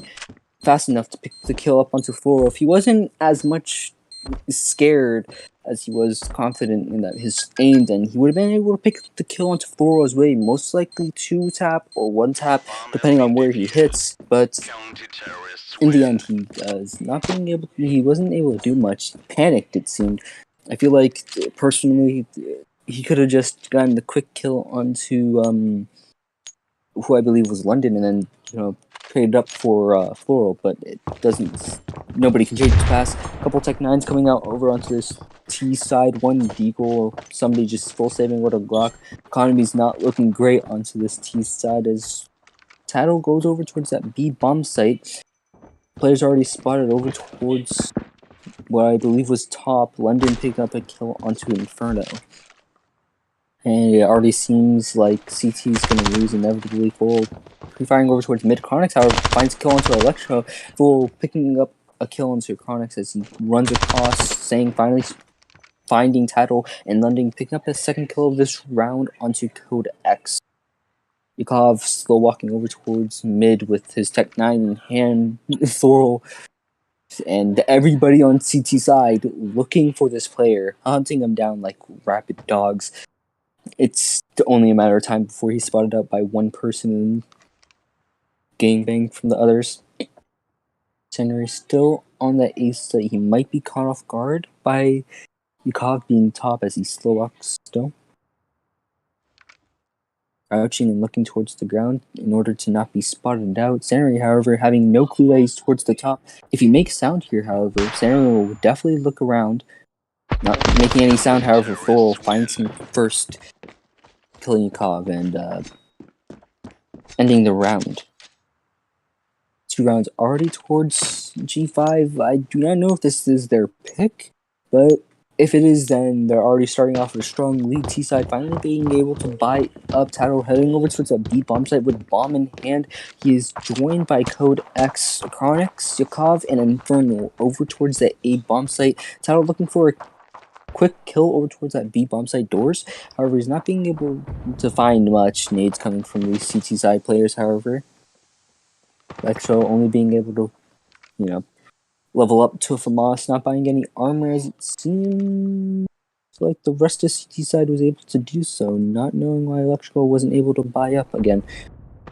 fast enough to pick the kill up onto Floral. If he wasn't as much scared as he was confident in that his aim, then he would have been able to pick the kill onto Floral's way. Most likely 2 tap or 1 tap, depending on where he hits. But in the end, he wasn't able to do much. He panicked, it seemed. I feel like, personally, he could have just gotten the quick kill onto who I believe was London, and then traded up for Floral, but it doesn't. Nobody can change the pass. A couple Tech 9s coming out over onto this T side. One Deagle, somebody just full saving with a Glock. Economy's not looking great onto this T side as Tattle goes over towards that B bomb site. Players already spotted over towards what I believe was top. London picked up a kill onto Inferno. And it already seems like CT is going to lose inevitably. Full pre-firing over towards mid. Chronix, however, finds a kill onto Electro. Full picking up a kill onto Chronix as he runs across, saying finally finding Tattle, and London picking up his second kill of this round onto Code X. Yukov slow walking over towards mid with his Tech 9 in hand. Thorol and everybody on CT side looking for this player, hunting him down like rabid dogs. It's only a matter of time before he's spotted out by one person and gangbanged from the others. Henry still on that ace that he might be caught off guard by Yukov being top as he slow walks still. Crouching and looking towards the ground in order to not be spotted out. Sanary, however, having no clue that he's towards the top. If he makes sound here, however, Sanary will definitely look around. Not making any sound, however, Full finds him first, killing Yukov and ending the round. 2 rounds already towards G5. I do not know if this is their pick, but If it is, then they're already starting off with a strong lead. T-side finally being able to buy up. Tattle heading over towards a B bomb site with bomb in hand. He is joined by Code X, Chronix, Yakov, and Infernal over towards the A bomb site. Tattle looking for a quick kill over towards that B bomb site doors. However, he's not being able to find much nades coming from these CT side players, however. Electro only being able to, level up to a FAMAS, not buying any armor as it seems like the rest of CT side was able to do so, not knowing why Electrical wasn't able to buy up again.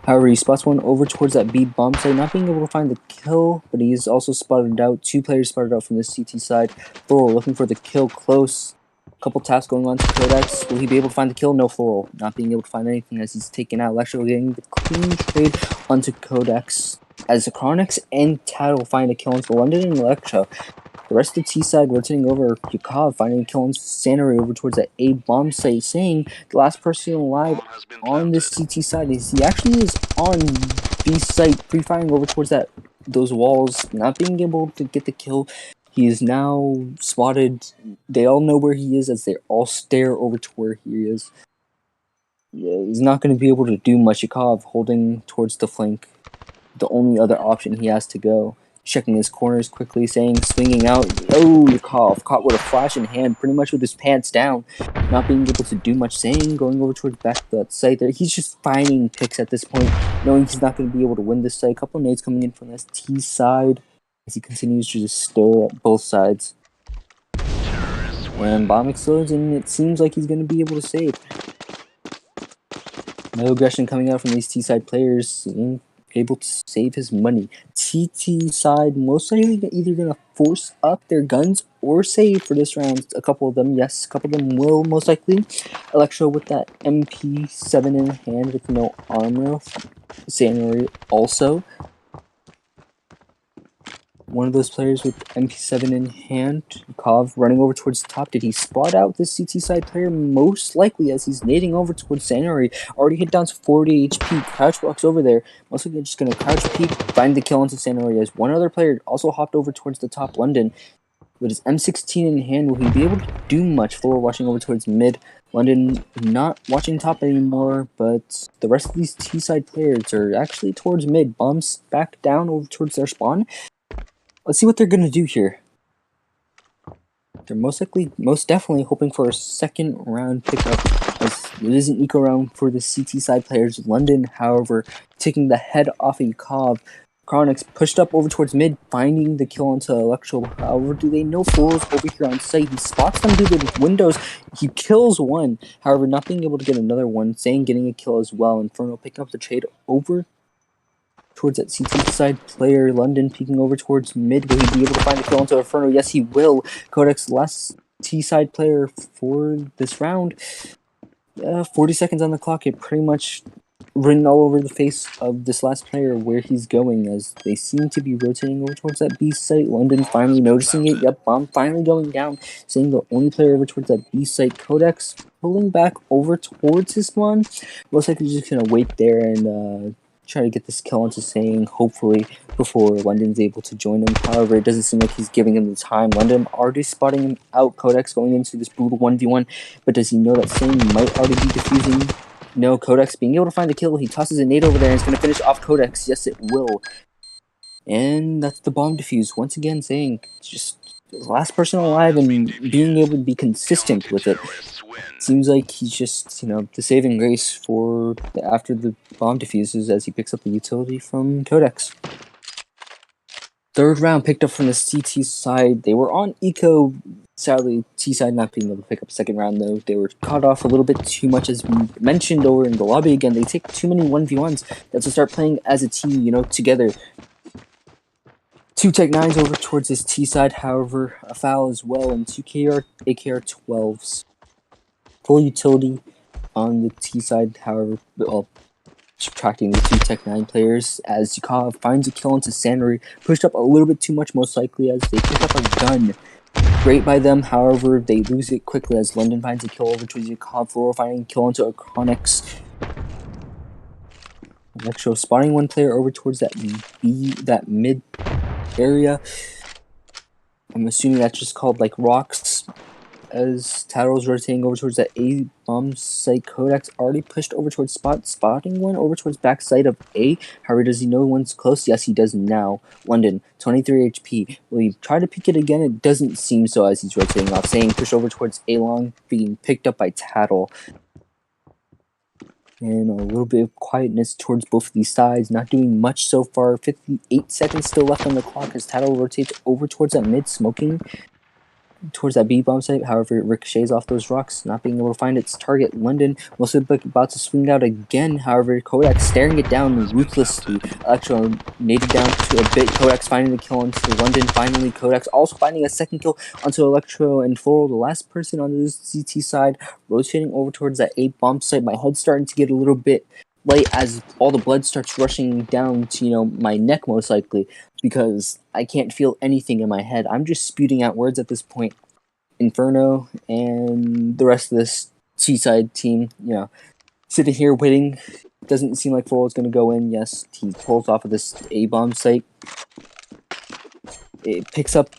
However, he spots one over towards that B bomb site, not being able to find the kill, but he's also spotted out. 2 players spotted out from the CT side. Floral looking for the kill close. Couple taps going on to Codex. Will he be able to find the kill? No, Floral not being able to find anything as he's taken out. Electrical getting the clean trade onto Codex as the Chronix and Tattle find a kill onto London and Electro. The rest of the T side rotating over. Yakov finding a kill on Sanary over towards that A bomb site, saying the last person alive on this CT side is he actually is on B site, pre-firing over towards those walls, not being able to get the kill. He is now spotted. They all know where he is as they all stare over to where he is. Yeah, he's not going to be able to do much. Yakov holding towards the flank. The only other option he has to go. Checking his corners quickly, saying, swinging out. Oh, Yakov caught with a flash in hand, pretty much with his pants down. Not being able to do much, saying, going over towards back to that site there. He's just finding picks at this point, knowing he's not going to be able to win this site. A couple nades coming in from this T side as he continues to just stare at both sides. And bomb explodes, and it seems like he's going to be able to save. No aggression coming out from these T side players. Able to save his money. TT side most likely either gonna force up their guns or save for this round. A couple of them, yes, a couple of them will most likely. Electro with that MP7 in hand with no armor. Sanary also. One of those players with MP7 in hand. Kov running over towards the top. Did he spot out this CT side player? Most likely, as he's nading over towards Sanary. Already hit down to 40 HP. Crouch walks over there. Most likely just going to crouch peek, find the kill onto Sanary. As one other player also hopped over towards the top London. With his M16 in hand, will he be able to do much? Floor watching over towards mid. London not watching top anymore, but the rest of these T-side players are actually towards mid. Bombs back down over towards their spawn. Let's see what they're going to do here. They're most definitely hoping for a second round pickup, as it is an eco round for the CT side players. London, however, taking the head off of Yakov. Chronix pushed up over towards mid, finding the kill onto Electro. However, do they know Floral's over here on site? He spots them through the windows. He kills one. However, not being able to get another one. Saying getting a kill as well. Inferno picking up the trade over towards that CT side player. London peeking over towards mid. Will he be able to find a kill onto Inferno? Yes, he will. Codex, last T side player for this round. 40 seconds on the clock. It pretty much written all over the face of this last player where he's going, as they seem to be rotating over towards that B site. London finally noticing it. Yep, bomb finally going down. Seeing the only player over towards that B site. Codex pulling back over towards his spawn. Looks like he's just gonna wait there and try to get this kill onto Saying, hopefully, before London's able to join him. However, it doesn't seem like he's giving him the time. London already spotting him out. Codex going into this brutal 1v1, but does he know that Saying might already be defusing? No, Codex being able to find the kill. He tosses a nade over there and it's going to finish off Codex. Yes, it will. And that's the bomb defuse. Once again, Saying just the last person alive and being able to be consistent with it. Seems like he's just, the saving grace for after the bomb defuses as he picks up the utility from Codex. Third round picked up from the CT side. They were on eco. Sadly, T side not being able to pick up a second round though. They were caught off a little bit too much, as we mentioned over in the lobby again. They take too many 1v1s. That's to start playing as a team, together. 2 Tech 9s over towards this T side, however, a foul as well, and 2 AKR 12s. Full utility on the T side, however, subtracting the 2 Tech 9 players, as Yakov finds a kill into Sanary, pushed up a little bit too much most likely as they pick up a gun. Great by them, however, they lose it quickly as London finds a kill over to Yakov, Floral finding a kill into a Chronix. Electro spotting one player over towards that mid area. I'm assuming that's just called like rocks. as Tattle's rotating over towards that A bomb site. Kodak's already pushed over towards spotting one over towards backside of A. However, does he know one's close? Yes, he does now. London, 23 HP. Will he try to pick it again? It doesn't seem so as he's rotating off. Saying push over towards A long, being picked up by Tattle. And a little bit of quietness towards both of these sides. Not doing much so far. 58 seconds still left on the clock as Tattle rotates over towards that mid, smoking towards that B bomb site. However, it ricochets off those rocks, not being able to find its target. London was about to swing out again. However, Kodak staring it down ruthlessly. Electro naded down to a bit. Kodak's finding the kill onto London. Finally, Kodak's also finding a second kill onto Electro and Floral, the last person on the CT side, rotating over towards that A bomb site. My head's starting to get a little bit light as all the blood starts rushing down to, my neck most likely, because I can't feel anything in my head. I'm just spewing out words at this point. Inferno and the rest of this Seaside team, sitting here waiting. Doesn't seem like Floral is going to go in. Yes, he pulls off of this A-bomb site. It picks up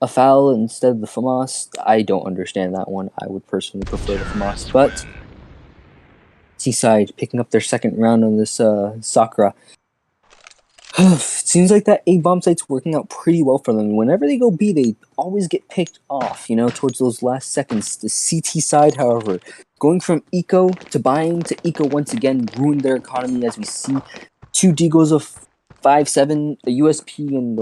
a foul instead of the FAMAS. I don't understand that one. I would personally prefer the FAMAS, but Seaside picking up their second round on this Sakura. Seems like that A-bomb site's working out pretty well for them. Whenever they go B, they always get picked off, towards those last seconds. The CT side, however, going from eco to buying to eco once again ruined their economy, as we see 2 Deagles of 5-7, a USP, and,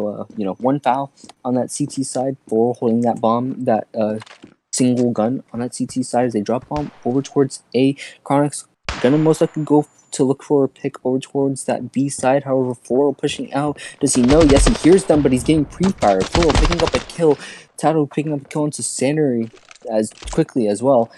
one foul on that CT side for holding that bomb, that single gun on that CT side as they drop bomb over towards A. Chronic's gonna most likely go to look for a pick over towards that B side. However, Floral pushing out. Does he know? Yes, he hears them, but he's getting pre-fired. Floral picking up a kill. Tato picking up a kill into Sanary as quickly as well,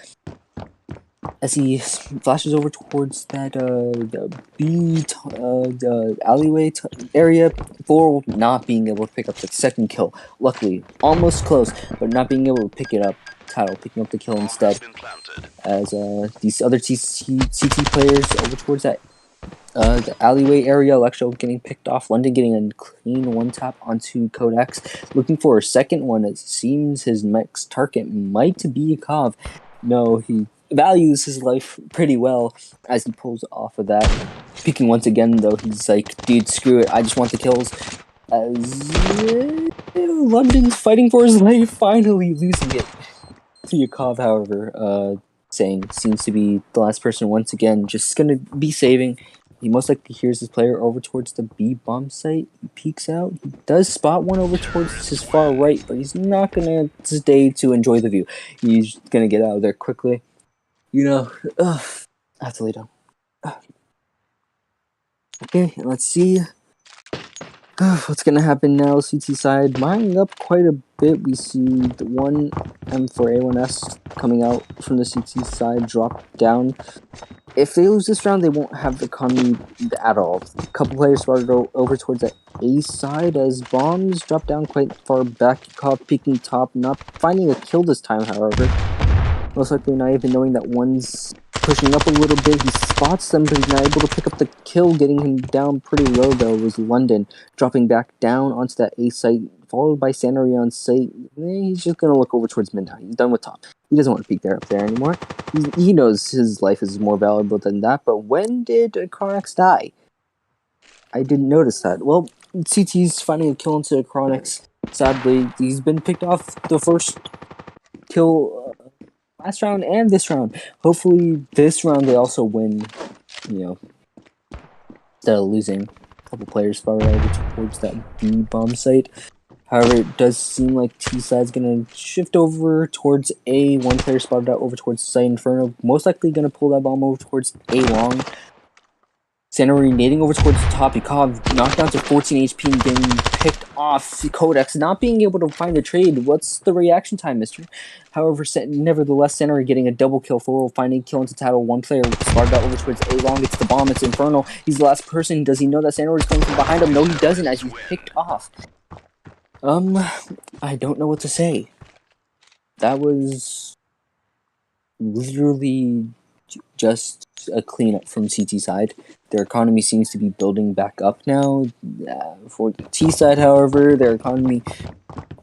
as he flashes over towards that the B the alleyway area. Floral not being able to pick up the second kill. Luckily, almost close, but not being able to pick it up. Tato picking up the kill instead, as these other CT players over towards that the alleyway area. Electro getting picked off. London getting a clean one tap onto Codex, looking for a second one. It seems his next target might be a Kov. No, he values his life pretty well as he pulls off of that. Peeking once again though, he's like, dude, screw it, I just want the kills. As London's fighting for his life, finally losing it. Yakov, however, saying seems to be the last person once again, just gonna be saving. He most likely hears his player over towards the B bomb site. He peeks out. He does spot one over towards his far right, but he's not gonna stay to enjoy the view. He's gonna get out of there quickly. I have to lay down. Okay, let's see. What's gonna happen now? CT side mining up quite a bit. We see the one M4A1S coming out from the CT side drop down. If they lose this round, they won't have the economy at all. A couple players started over towards the A side as bombs drop down quite far back. Caught peeking top, not finding a kill this time, however. Most likely not even knowing that one's pushing up a little bit. He spots them, but he's not able to pick up the kill. Getting him down pretty low, though, was London. Dropping back down onto that A site, followed by Sanary on site. He's just going to look over towards mid now. He's done with top. He doesn't want to peek up there anymore. He knows his life is more valuable than that, but when did Chronix die? I didn't notice that. Well, CT's finding a kill into Chronix. Sadly, he's been picked off the first kill last round and this round. Hopefully this round they also win, instead of losing. A couple players far over towards that B bomb site. However, it does seem like T-side's going to shift over towards A. One player spotted out over towards site. Inferno most likely going to pull that bomb over towards A long. Sanary nading over towards the top. Yakov knocked down to 14 HP and getting picked off. Codex not being able to find the trade. What's the reaction time, mister? However, nevertheless, Sanary getting a double kill. Floral finding kill into Tattle. One player spotted out over towards A long. It's the bomb. It's Inferno. He's the last person. Does he know that Sanary is coming from behind him? No, he doesn't, as he's picked off. I don't know what to say. That was literally just a cleanup from CT side. Their economy seems to be building back up now. For the T side, however, their economy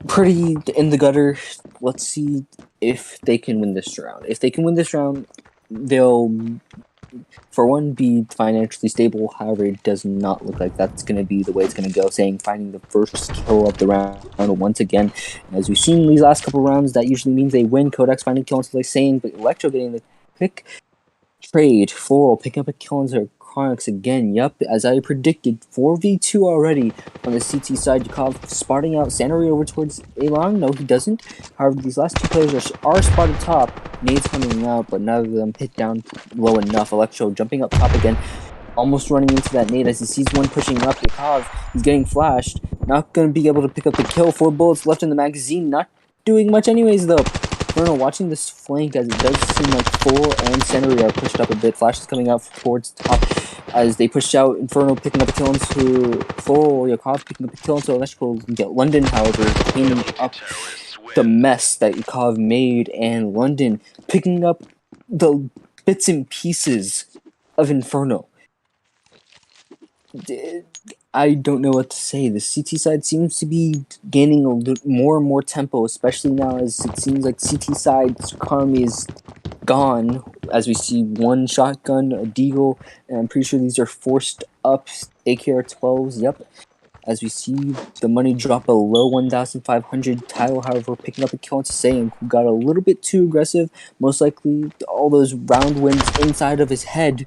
pretty in the gutter. Let's see if they can win this round. If they can win this round, they'll, for one, be financially stable. However, it does not look like that's going to be the way it's going to go, saying finding the first kill of the round once again. And as we've seen in these last couple rounds, that usually means they win. Codex finding kill until they're saying, but Electro getting the pick. Trade, Floral picking up a kill into Chronix again. Yup, as I predicted, 4v2 already on the CT side. Yakov spotting out Sanary over towards A-Long. No, he doesn't. However, these last two players are spotted top. Nades coming out, but none of them hit down low enough. Electro jumping up top again, almost running into that nade as he sees one pushing up. Yakov, he's getting flashed. Not going to be able to pick up the kill. 4 bullets left in the magazine. Not doing much anyways, though. Inferno watching this flank, as it does seem like Full and Sanary are pushed up a bit. Flash is coming out towards top as they push out. Inferno picking up a kill into Full. Yakov picking up a kill into Electrical. You get London, however, cleaning up the mess that Yakov made, and London picking up the bits and pieces of Inferno. I don't know what to say. The CT side seems to be gaining a little more and more tempo, especially now as it seems like CT side's economy is gone, as we see one shotgun, a deagle, and I'm pretty sure these are forced up AKR-12s, yep. As we see the money drop below 1,500, Tile, however, picking up a kill into saying who got a little bit too aggressive. Most likely all those round wins inside of his head.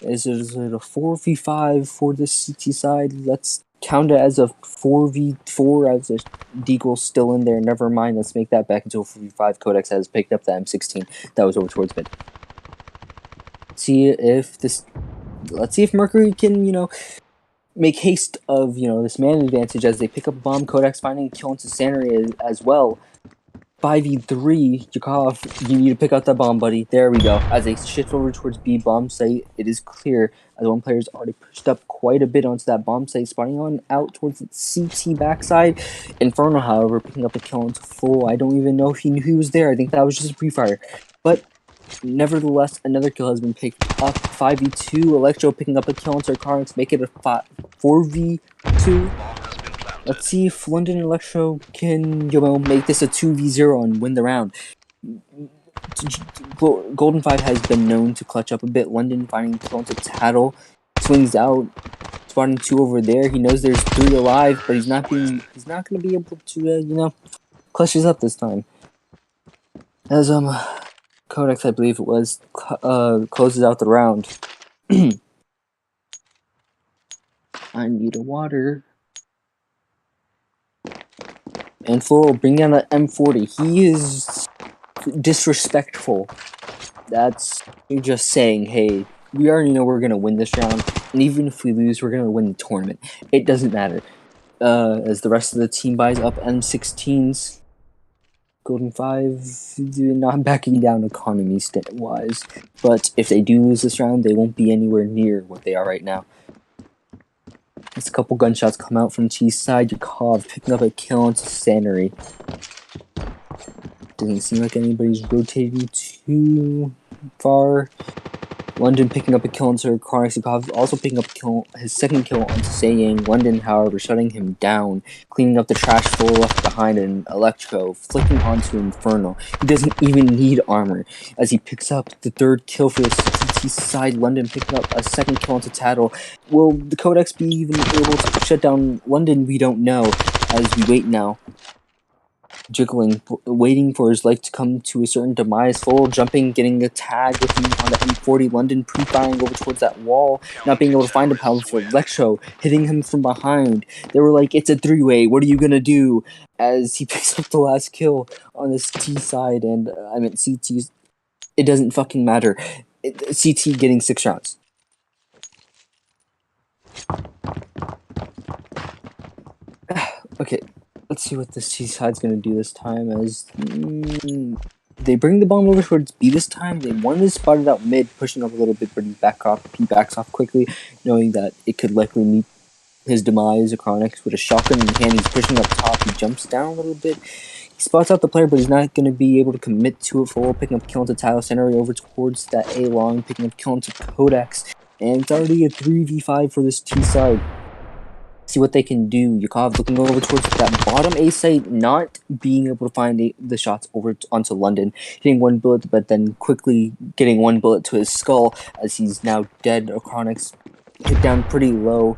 Is it a 4v5 for the CT side? Let's count it as a 4v4 as a Deagle's still in there. Never mind, let's make that back into a 4v5. Codex has picked up the M16 that was over towards mid. Let's see if Mercury can, make haste of, this man advantage as they pick up a bomb. Codex finding a kill into Sanary as well. 5v3, Yakov, you need to pick out that bomb, buddy. There we go. As they shift over towards B bomb site, it is clear as one player's already pushed up quite a bit onto that bomb site, spawning on out towards the CT backside. Inferno, however, picking up a kill into Full. I don't even know if he knew he was there. I think that was just a pre-fire. But nevertheless, another kill has been picked up. 5v2, Electro picking up a kill into Carnix, make it a 4v2. Let's see if London and Electro can, make this a 2v0 and win the round. Golden 5 has been known to clutch up a bit. London finding kill into Tattle, swings out, spotting 2 over there. He knows there's 3 alive, but he's not going to be able to, clutch this up this time. As Codex, I believe it was, closes out the round. I need a water. And Floral bring down that M40. He is disrespectful. That's just saying, hey, we already know we're gonna win this round, and even if we lose, we're gonna win the tournament. It doesn't matter. As the rest of the team buys up M16s, Golden 5 not backing down economy wise, but if they do lose this round, they won't be anywhere near what they are right now. As a couple gunshots come out from T side, Yakov picking up a kill into Sanary. Doesn't seem like anybody's rotating too far. London picking up a kill into Chronix. Yakov also picking up a kill, his second kill onto Sayang. London, however, shutting him down, cleaning up the trash Full left behind, and Electro flicking onto Inferno. He doesn't even need armor as he picks up the 3rd kill for the CT side. London picking up a 2nd kill into Tattle. Will the Codex be even able to shut down London? We don't know as we wait now. Jiggling, waiting for his life to come to a certain demise. Full jumping, getting a tag with him on the M40. London pre-firing over towards that wall, not being able to find a powerful Electro, hitting him from behind. They were like, it's a 3-way, what are you gonna do? As he picks up the last kill on this T side, and I meant CT, it doesn't fucking matter. CT getting 6 rounds. Okay. Let's see what this T side's gonna do this time. As they bring the bomb over towards B this time. One is spotted out mid, pushing up a little bit, but he backs off quickly, knowing that it could likely meet his demise. Chronix with a shotgun in hand, he's pushing up top. He jumps down a little bit. He spots out the player, but he's not going to be able to commit to it. Full picking up kill into Tile Sanary over towards that A long, picking up kill into Codex, and it's already a 3v5 for this T side. See what they can do. Yakov looking over towards that bottom A site, not being able to find the shots over onto London, hitting one bullet, but then quickly getting one bullet to his skull as he's now dead. Ochronix hit down pretty low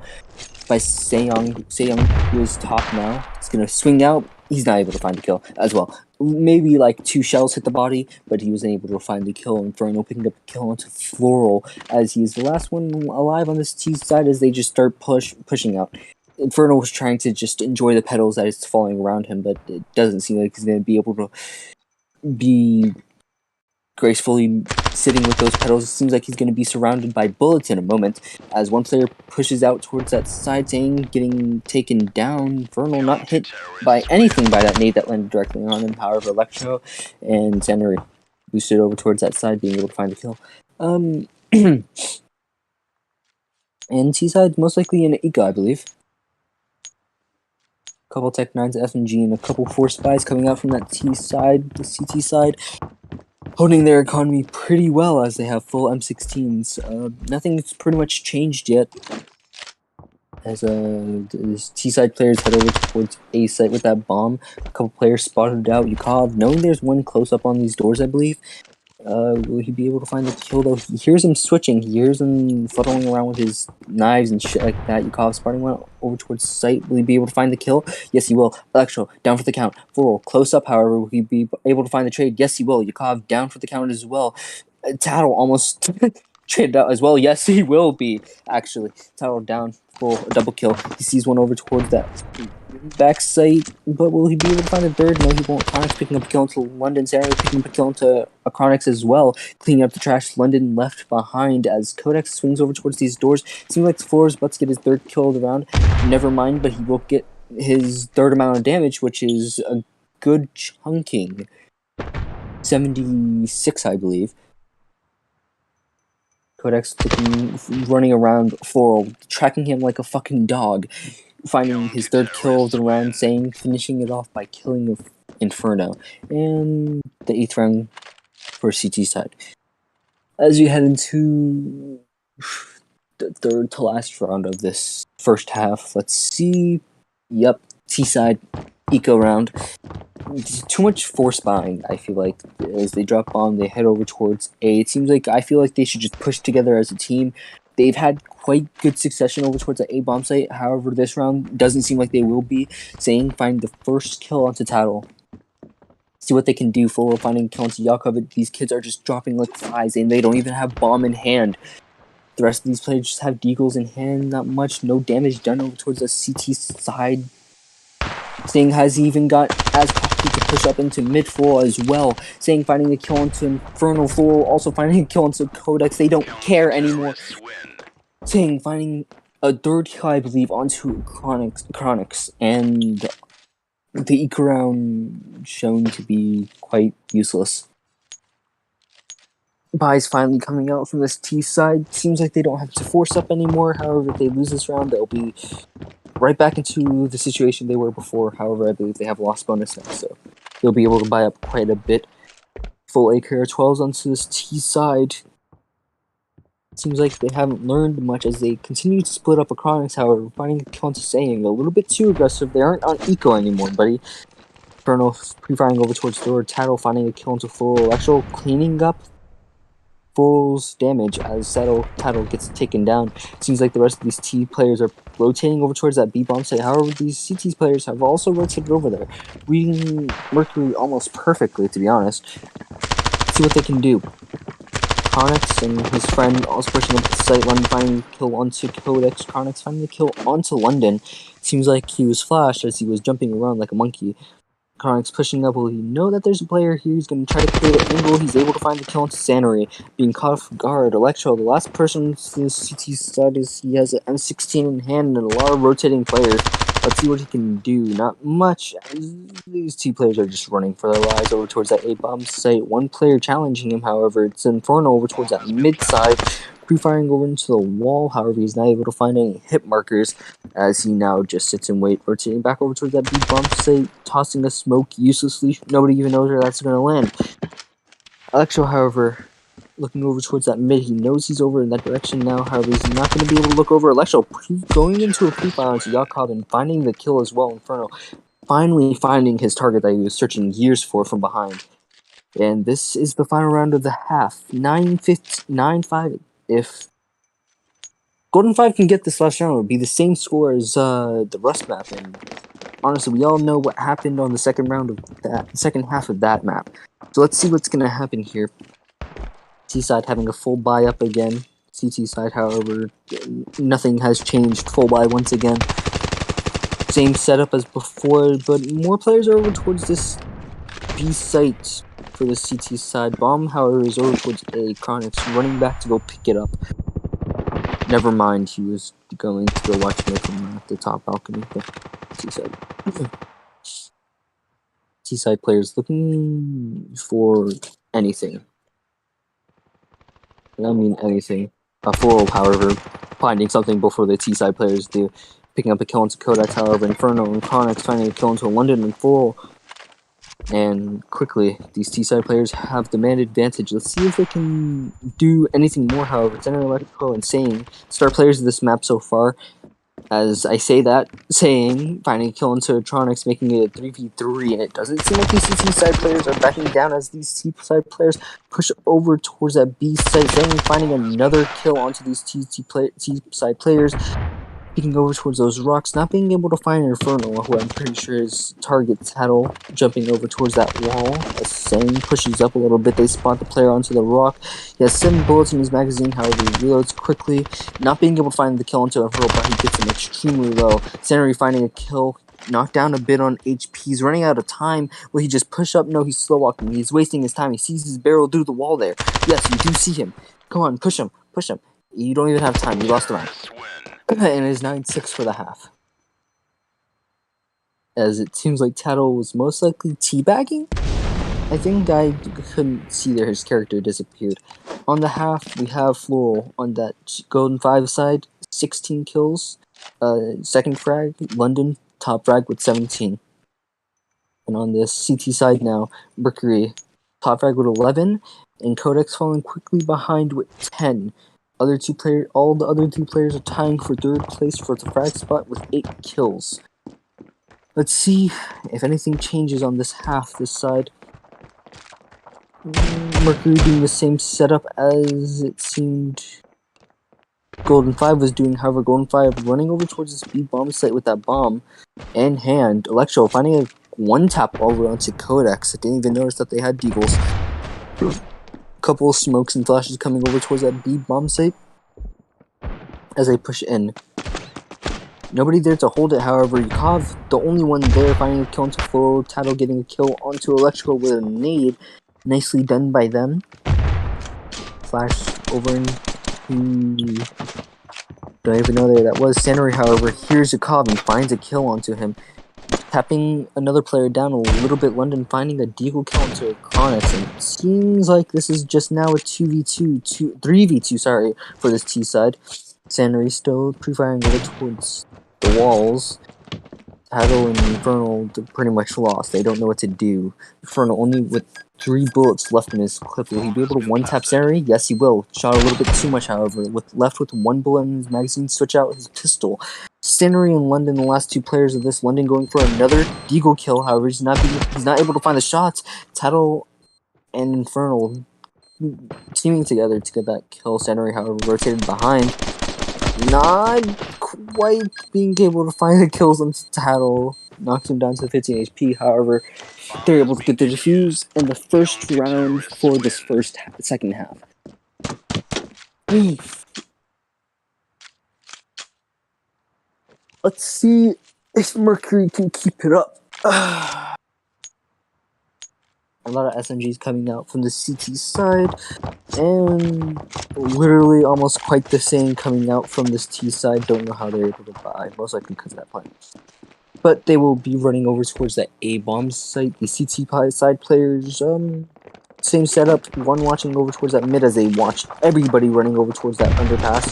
by Seyoung. Seyoung, who is top now, is going to swing out. He's not able to find the kill as well. Maybe like 2 shells hit the body, but he was able to find the kill. Inferno picking up the kill onto Floral as he is the last one alive on this T side as they just start pushing out. Inferno was trying to just enjoy the petals that is falling around him, but it doesn't seem like he's going to be able to be gracefully sitting with those petals. It seems like he's going to be surrounded by bullets in a moment as one player pushes out towards that side, saying getting taken down. Infernal not hit by anything by that nade that landed directly on him. However, Electro and Xanary boosted over towards that side, being able to find the kill. And T-side most likely an Eco, I believe. Couple Tech 9s, FNG, and a couple Force Spies coming out from that T side, the CT side, holding their economy pretty well as they have full M16s. Nothing's pretty much changed yet as T side players head over towards A site with that bomb. A couple players spotted out. Yukov, knowing there's one close up on these doors, I believe. Will he be able to find the kill though? He hears him switching. He hears him fuddling around with his knives and shit like that. Yukov spotting one over towards the site. Will he be able to find the kill? Yes, he will. Electro down for the count. Floral close up. However, will he be able to find the trade? Yes, he will. Yukov down for the count as well. Tattle almost traded out as well. Yes, he will be. Actually, Tattle down for a double kill. He sees one over towards that back site, but will he be able to find a third? No, he won't. Chronix picking up a kill into London. Sarah picking up a kill into Chronix as well, cleaning up the trash London left behind as Codex swings over towards these doors. Seems like Floor is about to get his third kill of the round. Never mind, but he will get his third amount of damage, which is a good chunking. 76, I believe. Codex running around Floral, tracking him like a fucking dog, finding his third kill of the round, finishing it off by killing Inferno, and the 8th round for CT side. As we head into the third to last round of this first half, let's see. Yep, T side eco round. Too much force buying, I feel like, as they drop bomb, they head over towards A. It seems like I feel like they should just push together as a team. They've had quite good succession over towards the A bomb site. However, this round doesn't seem like they will be. Find the first kill onto Tattle. See what they can do. Full finding a kill onto Yakov. These kids are just dropping like flies, and they don't even have bomb in hand. The rest of these players just have deagles in hand. Not much. No damage done over towards the CT side. Has even got as cocky to push up into mid floor as well. Finding a kill into Infernal Floor, also finding a kill into Codex. They don't care anymore. Finding a third kill, I believe, onto Chronix, and the eco round shown to be quite useless. Buys finally coming out from this T side. Seems like they don't have to force up anymore. However, if they lose this round, they'll be right back into the situation they were before. However, I believe they have lost bonus now, so they'll be able to buy up quite a bit. Full AKR 12s onto this T side. Seems like they haven't learned much as they continue to split up Chronix. However, finding a kill onto saying a little bit too aggressive. They aren't on eco anymore, buddy. Inferno pre-firing over towards the door. Tattle finding a kill into Floral. Electro cleaning up Floral's damage as Tattle gets taken down. Seems like the rest of these T players are rotating over towards that B bomb site. However, these CT players have also rotated over there, reading Mercury almost perfectly, to be honest. See what they can do. Chronix and his friend also pushing up the site. London finding a kill onto Codex. Chronix finding the kill onto London. Seems like he was flashed as he was jumping around like a monkey. Chronix pushing up. Will he know that there's a player here? He's going to try to clear the angle. He's able to find the kill onto Xanary, being caught off guard. Electro, the last person to the CT side, is he has an M16 in hand and a lot of rotating players. Let's see what he can do. Not much, as these two players are just running for their lives over towards that A-bomb site. One player challenging him, however, it's Inferno over towards that mid-side, pre-firing over into the wall. However, he's not able to find any hit markers as he now just sits and waits, rotating back over towards that B-bomb site, tossing the smoke uselessly. Nobody even knows where that's going to land. Electro, however, looking over towards that mid. He knows he's over in that direction now. However, he's not going to be able to look over. Electro going into a pre-fire onto Yakov and finding the kill as well. Inferno finally finding his target that he was searching years for from behind. And this is the final round of the half. 9-5. If Golden 5 can get this last round, it would be the same score as the Rust map. And honestly, we all know what happened on the second round of that, second half of that map. So let's see what's going to happen here. T-side having a full buy up again. CT side, however, nothing has changed. Full buy once again. Same setup as before, but more players are over towards this B site for the CT side. Bomb, however, is over towards A. Chronix running back to go pick it up. Never mind, he was going to go watch me from the top balcony. T-side. T-side players looking for anything. I don't mean anything. Full, however, finding something before the T-side players do. Picking up a kill into Kodak, however, Inferno and Chronix finding a kill into London and Full. And quickly, these T-side players have demand advantage. Let's see if they can do anything more, however. It's Electrical insane. Star players of this map so far. As I say that, finding a kill into Electronics, making it a 3v3, and it doesn't seem like these T-side players are backing down as these T-side players push over towards that B site, then finding another kill onto these T-side players, peeking over towards those rocks, not being able to find Inferno, who I'm pretty sure is target Tattle, jumping over towards that wall. As Sang pushes up a little bit, they spot the player onto the rock. He has 7 bullets in his magazine, however, he reloads quickly, not being able to find the kill onto Inferno, but he gets him extremely low. Sanary finding a kill, knocked down a bit on HP. He's running out of time. Will he just push up? No, he's slow walking. He's wasting his time. He sees his barrel through the wall there. Yes, you do see him. Come on, push him. Push him. You don't even have time. You lost the round. And it is 9-6 for the half. As it seems like Tattle was most likely teabagging. I think I couldn't see there his character disappeared. On the half, we have Floral on that Golden 5 side, 16 kills. Second frag, London, top frag with 17. And on this CT side now, Mercury, top frag with 11, and Codex falling quickly behind with 10. All the other two players are tying for third place for the frag spot with 8 kills. Let's see if anything changes on this half, this side. Mercury doing the same setup as it seemed Golden 5 was doing. However, Golden 5 running over towards this B bomb site with that bomb in hand. Electro finding a one tap all the way onto Codex. I didn't even notice that they had deagles. Couple of smokes and flashes coming over towards that B bomb site as they push in. Nobody there to hold it, however. Yakov, the only one there, finding a kill into Floral. Tattle getting a kill onto Electrical with a nade. Nicely done by them. Flash over into... Don't even know there that was. Sanary, however, hears Yakov and finds a kill onto him. Tapping another player down a little bit. London finding a deagle kill into Chronix, and it seems like this is just now a 3v2, sorry, for this T side. Sanary still pre-firing over towards the walls. Tattle and Infernal pretty much lost. They don't know what to do. Infernal only with 3 bullets left in his clip. Will he be able to one-tap Sanary? Yes, he will. Shot a little bit too much, however. Left with 1 bullet in his magazine, switch out his pistol. Sanary and London, the last 2 players of this. London going for another deagle kill, however, he's not able to find the shots. Tattle and Infernal teaming together to get that kill. Sanary, however, rotated behind. Not quite being able to find the kills on Tattle. Knocks him down to 15 HP, however, they're able to get the defuse in the first round for this second half. Let's see if Mercury can keep it up. A lot of SMGs coming out from the CT side, and literally almost quite the same coming out from this T side. Don't know how they're able to buy, most likely because of that plan. But they will be running over towards that A bomb site. The CT side players, same setup. One watching over towards that mid as they watch everybody running over towards that underpass.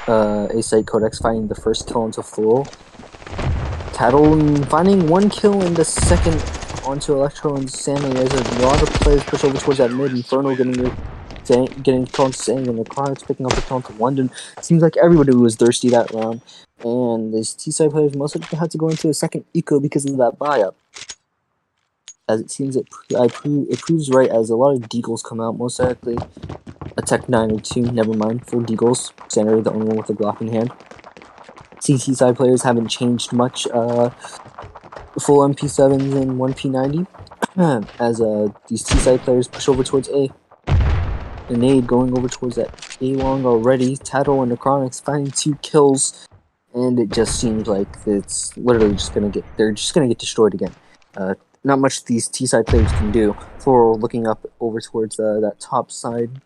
A site Codex finding the first kill into Floral. Tattle finding 1 kill in the second onto Electro and Sammy as a lot of players push over towards that mid. Inferno getting killed onto Sang, and the Chronic's picking up a kill onto London. Seems like everybody was thirsty that round. And these T-side players most likely had to go into a second eco because of that buy-up. As it seems it proves right, as a lot of deagles come out, most likely a Tech 9 or 2, never mind, 4 deagles. Xander, the only one with a Glock in hand. CT side players haven't changed much. Full MP7s and 1 P90. As these T-side players push over towards A. The nade going over towards that A long already. Tattle and Necronics finding 2 kills. And it just seems like it's literally they're just gonna get destroyed again. Not much these T-side players can do. Floral looking up over towards that top side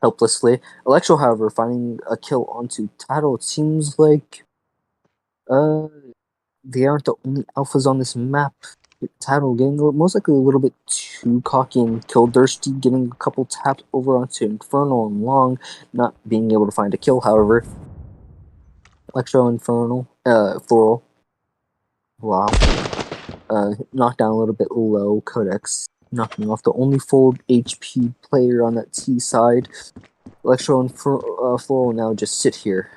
helplessly. Electro, however, finding a kill onto Tattle. It seems like they aren't the only alphas on this map. Tattle getting most likely a little bit too cocky and kill thirsty, getting a couple taps over onto Infernal and Long, not being able to find a kill, however. Electro, Infernal, Floral. Wow. Knocked down a little bit low. Codex knocking off the only full HP player on that T side. Electro and Floral now just sit here,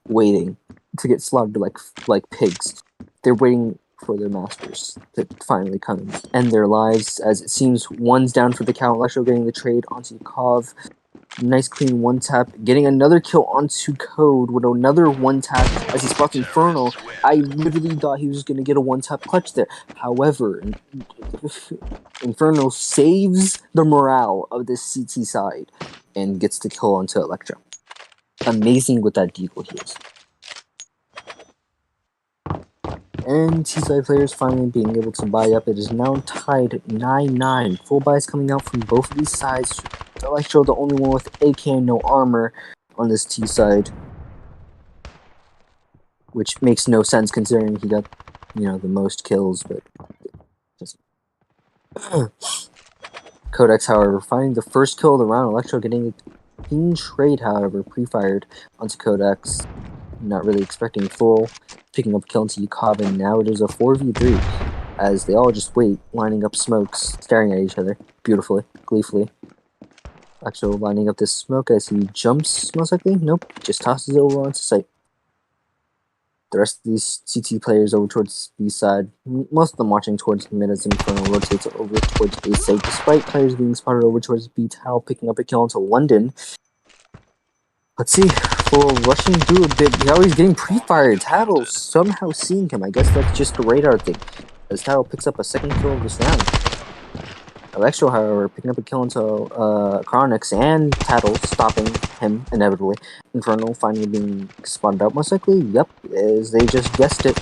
waiting to get slaughtered like pigs. They're waiting for their masters to finally come and end their lives, as it seems one's down for the count. Electro getting the trade onto Yakov. Nice clean one tap, getting another kill onto Code with another one tap as he spots Inferno. I literally thought he was going to get a one tap clutch there. However, Inferno saves the morale of this CT side and gets the kill onto Electro. Amazing with that deagle he is. And T-side players finally being able to buy up. It is now tied 9-9. Full buys coming out from both of these sides. Electro, the only one with AK and no armor on this T-side. Which makes no sense considering he got, the most kills, but just... Codex, however, finding the first kill of the round. Electro getting a clean trade, however, pre-fired onto Codex. Not really expecting Floral picking up a kill into Yakov, and now it is a 4v3 as they all just wait, lining up smokes, staring at each other beautifully, gleefully. Electro lining up this smoke as he jumps, most likely. Nope, just tosses it over onto site. The rest of these CT players over towards B side, most of them watching towards mid as Inferno rotates over towards A side, despite players being spotted over towards B Towel, picking up a kill into London. Let's see, for rushing through a bit, now he's getting pre-fired. Tattle somehow seeing him. I guess that's just a radar thing, as Tattle picks up a second kill of this round. Electro, however, picking up a kill into Chronix, and Tattle stopping him inevitably. Inferno finally being spotted out, most likely. Yep, as they just guessed it.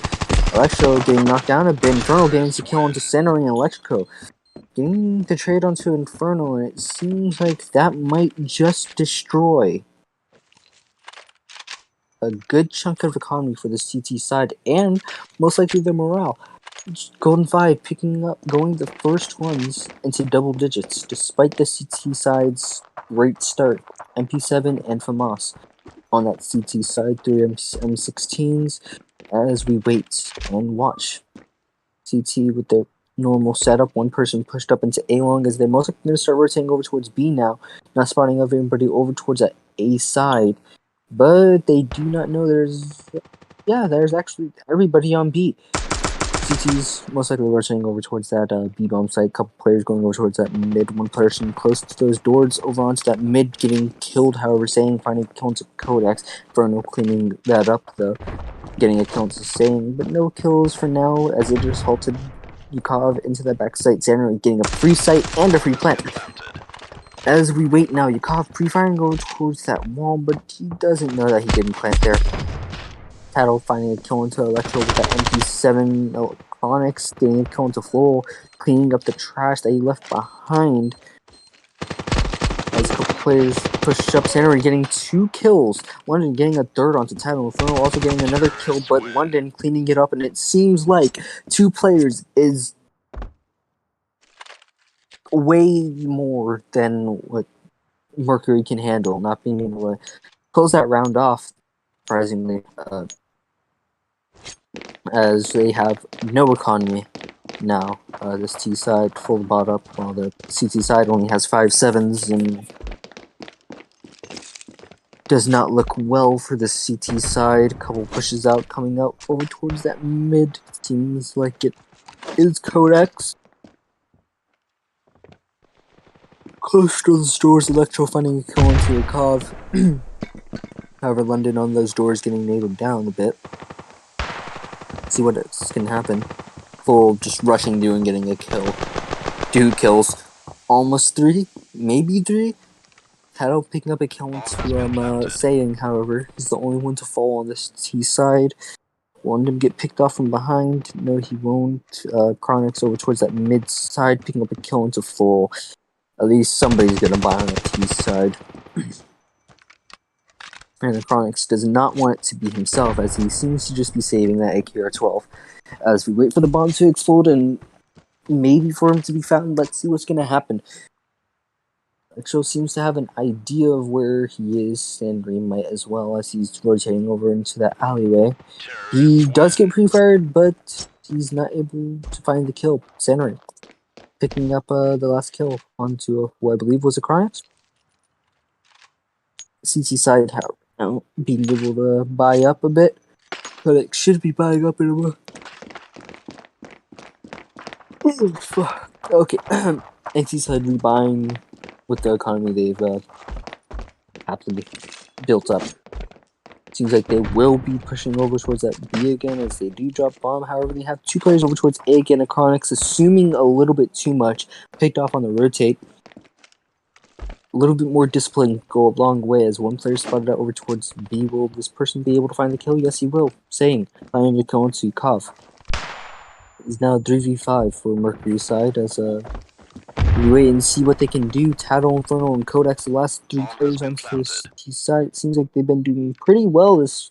Electro getting knocked down a bit. Inferno getting the kill onto Centering and Electrico. Getting the trade onto Inferno, and it seems like that might just destroy a good chunk of economy for the CT side, and most likely their morale. Golden 5 going the first ones into double digits, despite the CT side's great start. MP7 and FAMAS on that CT side, 3 M16s, as we wait and watch. CT with their normal setup, one person pushed up into A long, as they're most likely going to start rotating over towards B now, not spotting everybody over towards that A side. But they do not know there's actually everybody on B. CT's most likely rotating over towards that B-bomb site. Couple players going over towards that mid. One person close to those doors over onto that mid, getting killed, however, finding a kill into Codex. Inferno cleaning that up, though. Getting a kill into Saying, but no kills for now, as it just halted Yukov into that back site. Xander getting a free site and a free plant. As we wait now, Yakov pre-firing over towards that wall, but he doesn't know that he didn't plant there. Tattle finding a kill into Electro with that MP7 Electronics, getting a kill into Floral, cleaning up the trash that he left behind. As a couple players push up, Sanary getting 2 kills. London getting a third onto Tattle. Inferno also getting another kill, but London cleaning it up, and it seems like 2 players is way more than what Mercury can handle, not being able to close that round off, surprisingly, as they have no economy now. This T side full bot up, while the CT side only has 5-7s and does not look well for the CT side. Couple pushes out, coming out over towards that mid. Seems like it is Codex. Close to those doors, Electro finding a kill into a Cov. However, London on those doors getting nailed down a bit. See what else can happen. Full just rushing through and getting a kill. 2 kills. Almost 3, maybe 3. Taro picking up a kill into saying, however, he's the only one to fall on this T side. Wanted him to get picked off from behind. No, he won't. Chronix over towards that mid side, picking up a kill into full. At least somebody's gonna buy on the T side. And the Chronix does not want it to be himself, as he seems to just be saving that AKR-12. As we wait for the bomb to explode and maybe for him to be found, let's see what's gonna happen. Electro seems to have an idea of where he is, Sandry might as well, as he's rotating over into that alleyway. He does get pre-fired, but he's not able to find the kill. Sandry picking up the last kill onto who I believe was a Chronix. CT side now being able to buy up a bit, but it should be buying up in a while. Okay, AT side rebuying with the economy they've happily built up. Seems like they will be pushing over towards that B again as they do drop bomb. However, they have 2 players over towards A again. Chronix assuming a little bit too much, picked off on the rotate. A little bit more discipline go a long way as 1 player spotted out over towards B. Will this person be able to find the kill? Yes, he will. Saying, finding the kill into Kov. He's now 3v5 for Mercury side as we wait and see what they can do. Tattle, Inferno, and Codex, the last 3 players on this side. It seems like they've been doing pretty well this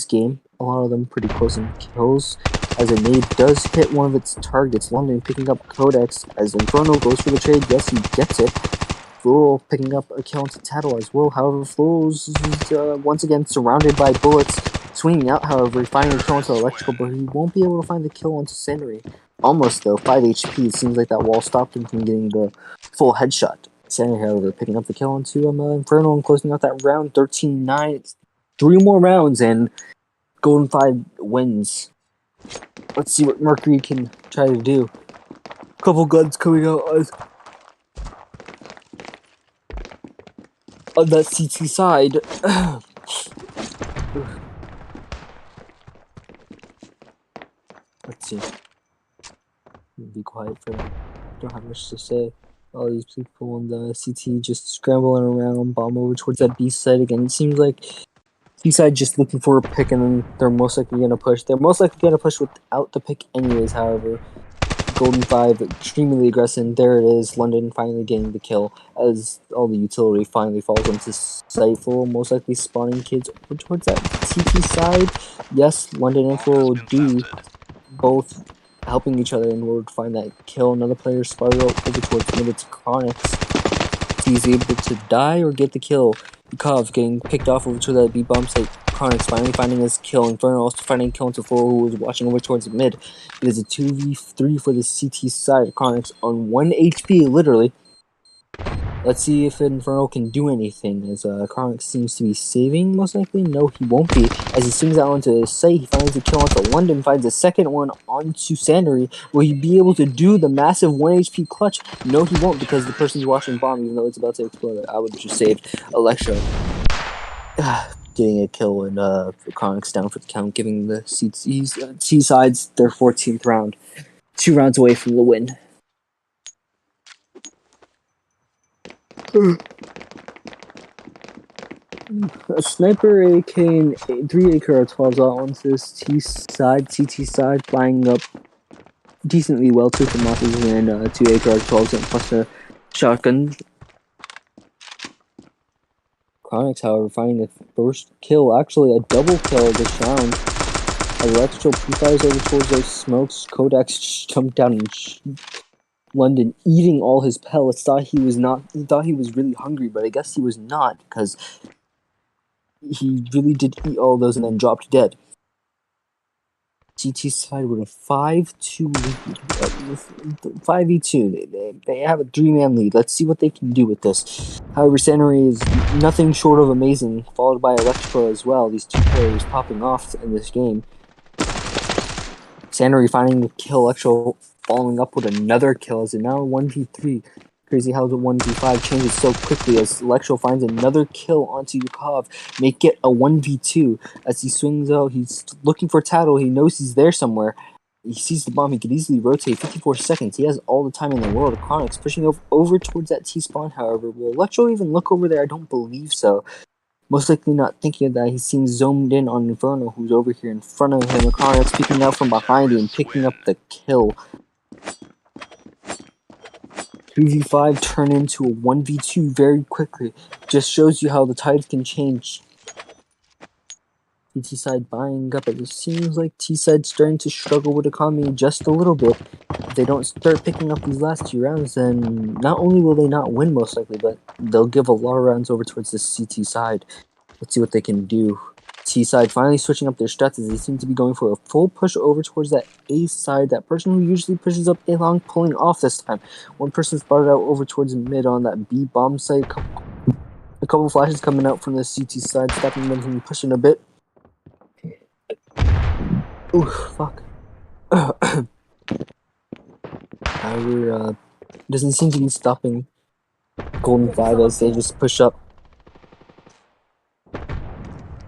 game. A lot of them pretty close in kills. As a nade does hit one of its targets. London picking up Codex as Inferno goes for the trade. Yes, he gets it. Floral picking up a kill into Tattle as well. However, Floral's once again surrounded by bullets. Swinging out, however, finding a kill into Electrical, but he won't be able to find the kill onto Sandry. Almost though, 5 HP. It seems like that wall stopped him from getting the full headshot. Sandry, however, picking up the kill into Inferno and closing out that round 13-9. 3 more rounds and Golden 5 wins. Let's see what Mercury can try to do. Couple guns coming out on that CT side. Let's see. Be quiet for now. Don't have much to say. All these people on the CT just scrambling around, bomb over towards that B side again. It seems like B side just looking for a pick, and then they're most likely gonna push. They're most likely gonna push without the pick anyways, however. Golden 5 extremely aggressive. There it is. London finally getting the kill as all the utility finally falls into sight. Full most likely spawning kids over towards that TT side. Yes, London and Full do both helping each other in order to find that kill. Another player spotted out over towards mid. It's Chronix. He's able to die or get the kill. Kov getting picked off over to that B bomb site. Chronix finally finding his kill. Inferno also finding kill into Full, who was watching over towards mid. It is a 2v3 for the CT side. Chronix on 1 HP, literally. Let's see if Inferno can do anything, as Chronix seems to be saving, most likely. No, he won't be. As he swings out onto the site, he finds a kill onto London, finds a second one onto Sandry. Will he be able to do the massive 1 HP clutch? No, he won't, because the person's watching bomb, even though it's about to explode. I would have just saved Electro. Getting a kill and Chronix down for the count, giving the C sides their 14th round. 2 rounds away from the win. A sniper AK and 3 AKR-12s out onto this T side, CT side, flying up decently well. 2 FAMASs and 2 AKR-12s and plus a shotgun. Chronix, however, finding the first kill, actually a double kill this round. As Electro pre-fires over towards those smokes, Codex jumped down and London eating all his pellets. Thought he was really hungry, but I guess he was not, because he really did eat all those and then dropped dead. CT side with a 5-2 lead. 5v2. They have a 3-man lead. Let's see what they can do with this. However, Sanary is nothing short of amazing, followed by Electrical as well. These two players popping off in this game. Sanary finding the kill, Electro following up with another kill as it now 1v3. Crazy how the 1v5 changes so quickly as Electro finds another kill onto Yukov, make it a 1v2. As he swings out, he's looking for Tattle, he knows he's there somewhere. He sees the bomb, he could easily rotate, 54 seconds, he has all the time in the world. Chronix pushing over towards that T-spawn, however. Will Electro even look over there? I don't believe so. Most likely not thinking of that, he seems zoomed in on Inferno, who's over here in front of him. Chronix peeking out from behind and picking up the kill. 2v5 turn into a 1v2 very quickly. Just shows you how the tide can change. T side buying up, it seems like T side starting to struggle with economy just a little bit. If they don't start picking up these last 2 rounds, then not only will they not win most likely, but they'll give a lot of rounds over towards the CT side. Let's see what they can do. T side finally switching up their strats as they seem to be going for a full push over towards that A side. That person who usually pushes up A long pulling off this time. One person spotted out over towards mid on that B bomb site. A couple flashes coming out from the CT side, stopping them from pushing a bit. Ooh, fuck. However, doesn't seem to be stopping Golden 5 as they just push up.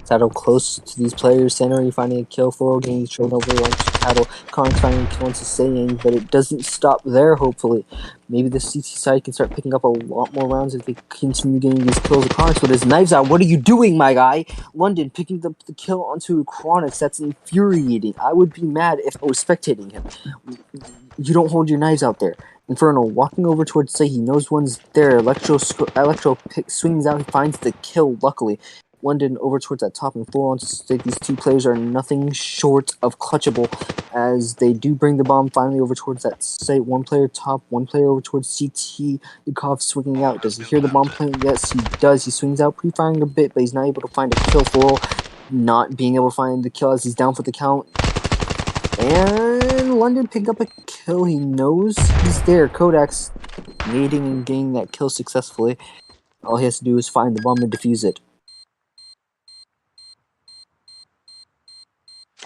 Tattle close to these players. Sanary finding a kill. Thorough getting the turnover onto Tattle. Chronix finding a kill onto Saying, but it doesn't stop there, hopefully. Maybe the CT side can start picking up a lot more rounds if they continue getting these kills of Chronix with his knives out. What are you doing, my guy? London picking up the kill onto Chronix. That's infuriating. I would be mad if I was spectating him. You don't hold your knives out there. Inferno walking over towards Say. He knows one's there. Electro swings out. He finds the kill, luckily. London over towards that top and 4 on stake. These two players are nothing short of clutchable as they do bring the bomb finally over towards that site. One player top, one player over towards CT. Yukov swinging out. Does he hear the bomb playing? Yes, he does. He swings out, pre-firing a bit, but he's not able to find a kill. For not being able to find the kill as he's down for the count. And London picked up a kill. He knows he's there. Kodak's nading and getting that kill successfully. All he has to do is find the bomb and defuse it.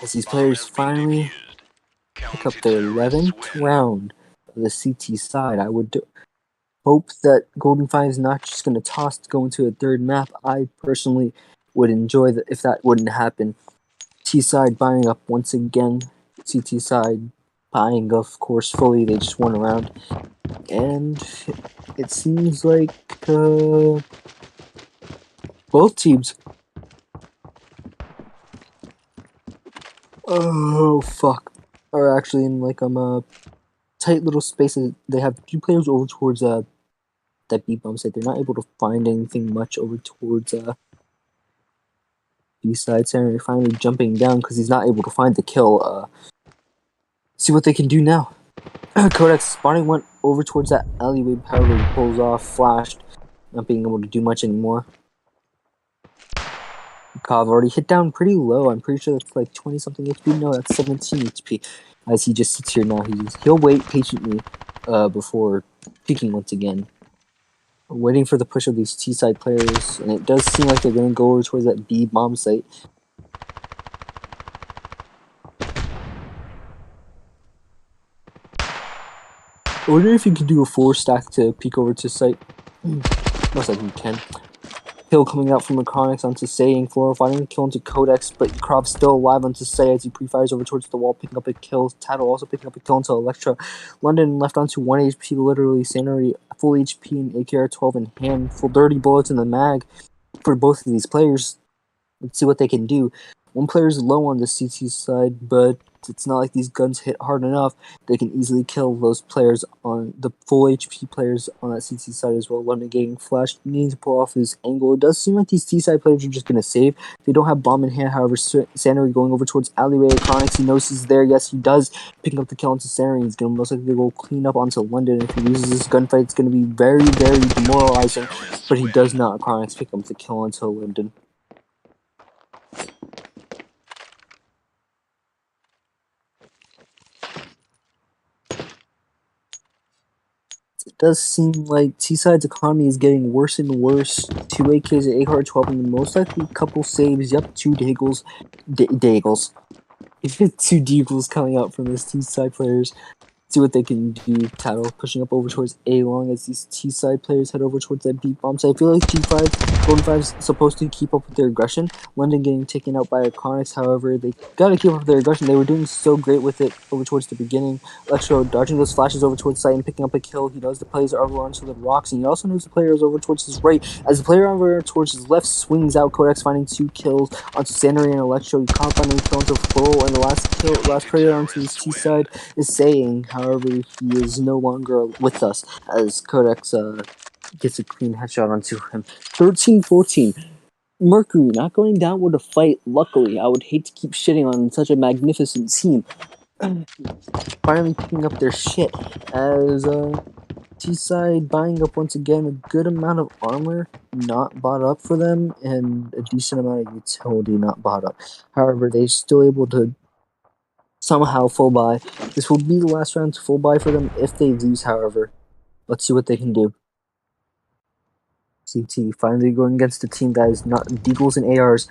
As these players finally pick up their 11th round of the CT side, I would hope that Golden 5 is not just going to toss to go into a third map. I personally would enjoy that if that wouldn't happen. T side buying up once again. CT side buying, of course, fully. They just won a round. And it seems like both teams. Oh, fuck. Are actually in like a tight little spaces. They have 2 players over towards that B bomb site. They're not able to find anything much over towards B side. Center finally jumping down because he's not able to find the kill. See what they can do now. Kodak spotting went over towards that alleyway. However, he pulls off, flashed, not being able to do much anymore. Kov already hit down pretty low. I'm pretty sure that's like 20 something HP. No, that's 17 HP. As he just sits here now, he'll wait patiently before peeking once again. Waiting for the push of these T side players, and it does seem like they're going to go over towards that B bomb site. I wonder if you could do a 4 stack to peek over to site. Most likely you can. Kill coming out from Chronix onto Saying, Floro finding a kill into Codex, but Krov's still alive onto Say as he pre-fires over towards the wall, picking up a kill. Tattle also picking up a kill into Electra. London left onto 1 HP, literally. Sanary full HP and AKR-12 in hand, full 30 bullets in the mag for both of these players. Let's see what they can do. One player is low on the CT side, but it's not like these guns hit hard enough. They can easily kill those players on the full HP players on that CT side as well. London getting flashed, needing to pull off his angle. It does seem like these T side players are just going to save. They don't have bomb in hand, however, Sanary going over towards alleyway. Chronix, he knows he's there. Yes, he does. Picking up the kill onto Sanary. He's going to most likely go clean up onto London. If he loses this gunfight, it's going to be very, very demoralizing. But he does not. Chronix pick up the kill onto London. It does seem like T-Side's economy is getting worse and worse. 2 AKs at 8 card 12, and most likely a couple saves. Yep, 2 Daggles. Daggles. 2 Deagles coming out from this T-Side players. See what they can do. Tattle pushing up over towards A long as these T-side players head over towards that B bomb. So I feel like G5, Golden 5 is supposed to keep up with their aggression. London getting taken out by Iconics, however, they gotta keep up with their aggression. They were doing so great with it over towards the beginning. Electro dodging those flashes over towards site and picking up a kill. He knows the players are over onto the rocks, and he also knows the player is over towards his right. As the player over towards his left swings out, Codex finding 2 kills onto Sanary and Electro. He can't find any kill onto Floral, and the last player onto his T-side is saying, however, he is no longer with us as Codex gets a clean headshot onto him. 13-14. Mercury not going down with a fight, luckily. I would hate to keep shitting on such a magnificent team. Finally picking up their shit as T-side buying up once again a good amount of armor not bought up for them and a decent amount of utility not bought up. However, they're still able to somehow full buy. This will be the last round to full buy for them if they lose, however. Let's see what they can do. CT finally going against a team that is not Deagles and ARs.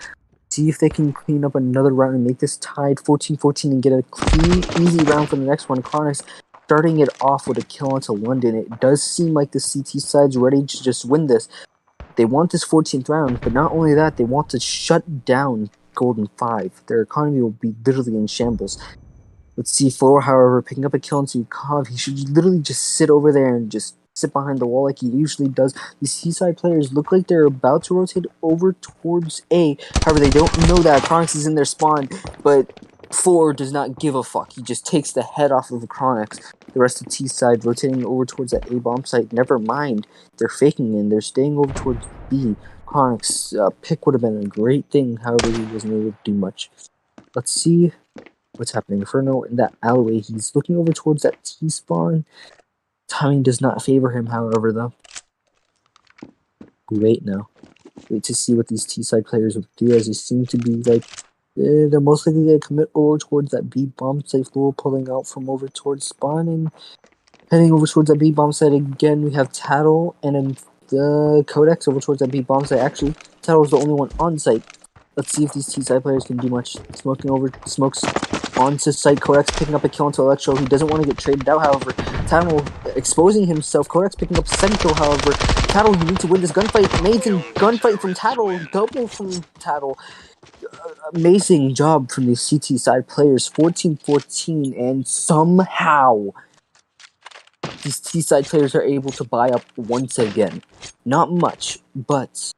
See if they can clean up another round and make this tied 14-14 and get a clean, easy round for the next one. Chronics starting it off with a kill onto London. It does seem like the CT side's ready to just win this. They want this 14th round, but not only that, they want to shut down Golden 5. Their economy will be literally in shambles. Let's see Floor, however, picking up a kill into Kov. He should literally just sit over there and just sit behind the wall like he usually does. These Seaside players look like they're about to rotate over towards A. However, they don't know that Chronix is in their spawn, but Floor does not give a fuck. He just takes the head off of the Chronix. The rest of T-side rotating over towards that A-bomb site. Never mind. They're faking and they're staying over towards B. Chronix pick would have been a great thing. However, he wasn't able to do much. Let's see what's happening. Inferno in that alleyway. He's looking over towards that T-spawn. Timing does not favor him, however, though. Wait now. Wait to see what these T-side players will do, as they seem to be like they're most likely going to commit over towards that B bomb site. Floor pulling out from over towards spawn and heading over towards that B bomb site again. We have Tattle and then the Codex over towards that B bomb site. Actually, Tattle is the only one on site. Let's see if these T-side players can do much. Smokes onto site. Codex picking up a kill into Electro. He doesn't want to get traded out, however. Tattle exposing himself. Codex picking up second kill, however. Tattle, you need to win this gunfight. Amazing gunfight from Tattle. Double from Tattle. Amazing job from these CT side players. 14-14, and somehow these T-side players are able to buy up once again. Not much, but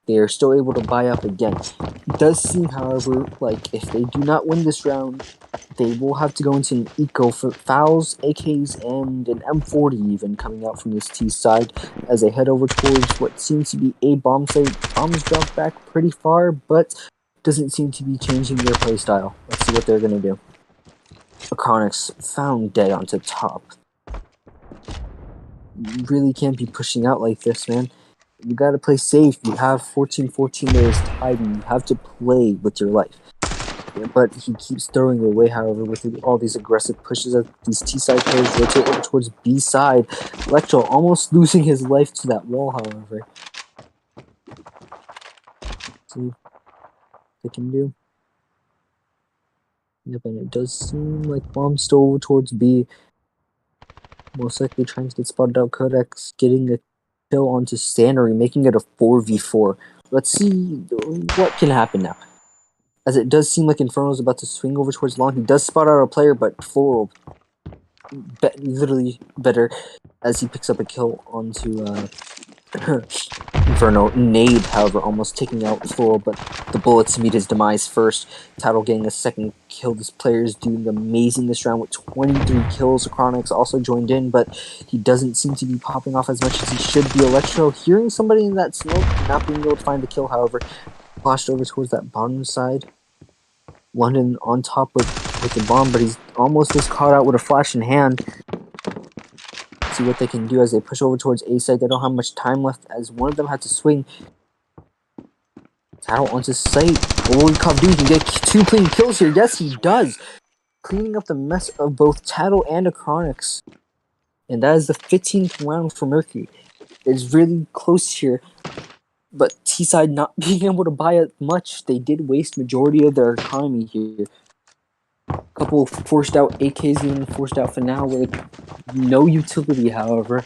they are still able to buy up again. It does seem, however, like if they do not win this round, they will have to go into an eco for fouls, AKs, and an M40 even coming out from this T side as they head over towards what seems to be a bomb site. Bombs drop back pretty far, but doesn't seem to be changing their playstyle. Let's see what they're going to do. Iconics found dead onto top. You really can't be pushing out like this, man. You gotta play safe. You have 14-14 there is tied, and you have to play with your life. Yeah, but he keeps throwing it away, however, with all these aggressive pushes of these T-side players rotate over towards B side. Electro almost losing his life to that wall, however. See what they can do. Yep, and it does seem like Bomb's still over towards B. Most likely trying to get spotted out. Codex getting a kill onto Sanary, making it a 4v4. Let's see what can happen now. As it does seem like Inferno's about to swing over towards long. He does spot out a player, but Floral literally better as he picks up a kill onto Inferno. Nade, however, almost taking out Floral, but the bullets meet his demise first. Tattle getting a second kill. This player is doing amazing this round with 23 kills. Chronix also joined in, but he doesn't seem to be popping off as much as he should be. Electro hearing somebody in that smoke, not being able to find the kill, however, flashed over towards that bottom side. London on top with the bomb, but he's almost just caught out with a flash in hand. See what they can do as they push over towards A side. They don't have much time left as one of them had to swing. Tattle onto site. What will Kov do? He can get 2 clean kills here. Yes, he does. Cleaning up the mess of both Tattle and Acronix. And that is the 15th round for Mercury. It's really close here, but T-side not being able to buy it much, they did waste majority of their economy here. A couple forced out AKs and forced out for now with no utility, however,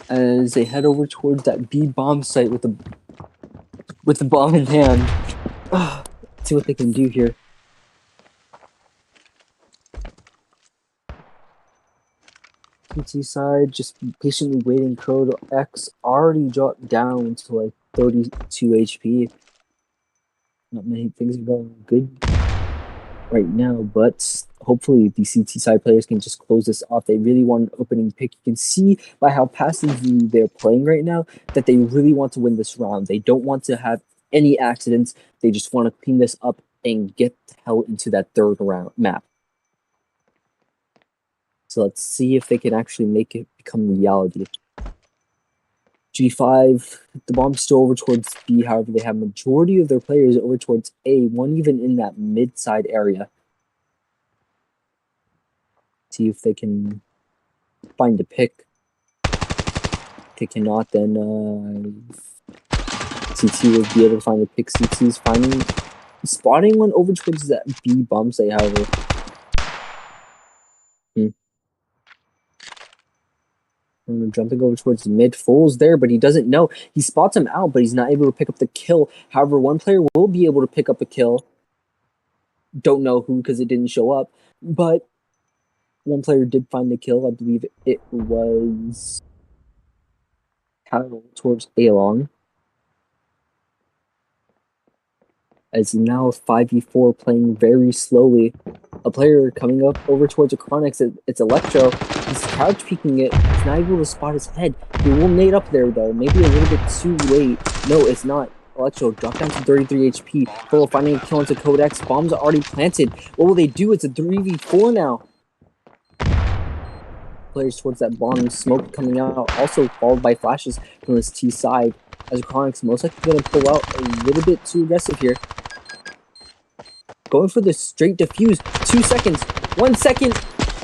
as they head over towards that B bomb site with the bomb in hand. Let's see what they can do here. PT side just patiently waiting. Code X already dropped down to like 32 HP. Not many things are going good right now, but hopefully the CT side players can just close this off. They really want an opening pick. You can see by how passively they're playing right now that they really want to win this round. They don't want to have any accidents. They just want to clean this up and get the hell into that third round map. So let's see if they can actually make it become reality. G5, the bomb's still over towards B, however, they have majority of their players over towards A, one even in that mid-side area. See if they can find a pick. If they cannot, then CT will be able to find a pick. CT's spotting one over towards that B bomb site, however. Jumping over towards the mid. Fool's there, but he doesn't know. He spots him out, but he's not able to pick up the kill. However, one player will be able to pick up a kill. Don't know who because it didn't show up. But one player did find the kill. I believe it was towards A-Long. As now 5v4 playing very slowly. A player coming up over towards Acronix, it's Electro. He's crouch peeking it. He's not able to spot his head. He will nade up there though, maybe a little bit too late. No, it's not. Electro dropped down to 33 HP. Full finding a kill into Codex. Bombs are already planted. What will they do? It's a 3v4 now. Players towards that bomb. Smoke coming out. Also followed by flashes from this T side. As Acronix most likely going to pull out a little bit too aggressive here. Going for the straight defuse. 2 seconds. 1 second.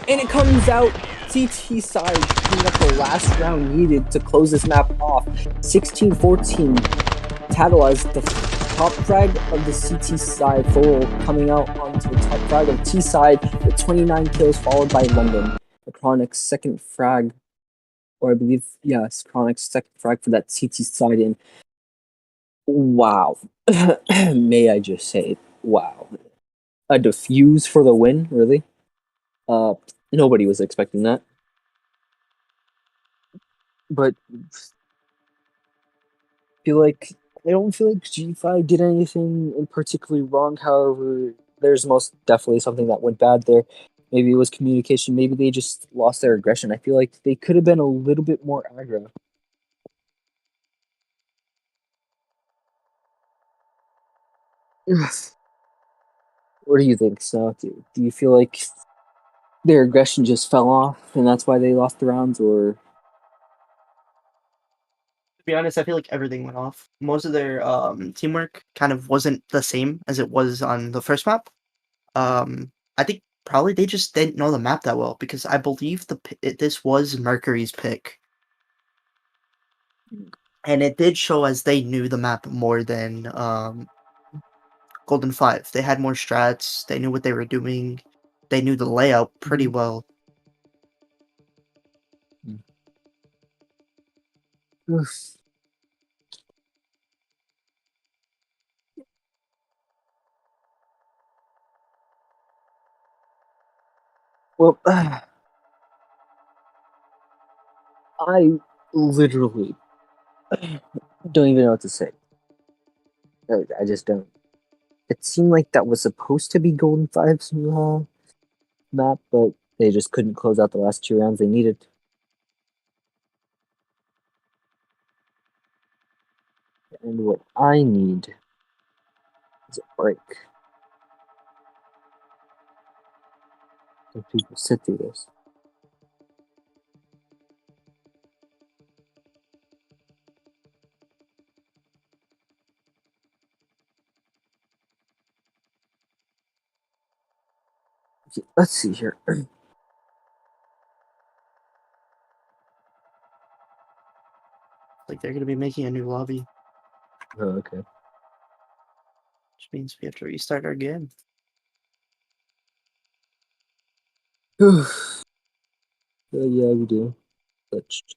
And it comes out. CT side picking up the last round needed to close this map off. 16-14. Tattle as the top frag of the CT side. Full coming out onto the top frag of T side with 29 kills, followed by London. Chronic's second frag. Or I believe, yes, Chronic's second frag for that CT side. And wow. May I just say, wow. A defuse for the win, really? Nobody was expecting that. But I don't feel like G5 did anything in particularly wrong. However, there's most definitely something that went bad there. Maybe it was communication. Maybe they just lost their aggression. I feel like they could have been a little bit more aggro. What do you think, so? Do you feel like their aggression just fell off and that's why they lost the rounds, or To be honest, I feel like everything went off. Most of their teamwork kind of wasn't the same as it was on the first map. I think probably they just didn't know the map that well because I believe this was Mercury's pick, and it did show as they knew the map more than Golden 5. They had more strats. They knew what they were doing. They knew the layout pretty well. well, I literally don't even know what to say. I just don't. It seemed like that was supposed to be Golden Five's map, but they just couldn't close out the last 2 rounds they needed. And what I need is a break. If people sit through this. Let's see here. Like they're gonna be making a new lobby, Oh, okay. which means we have to restart our game. Yeah, we do. Touched.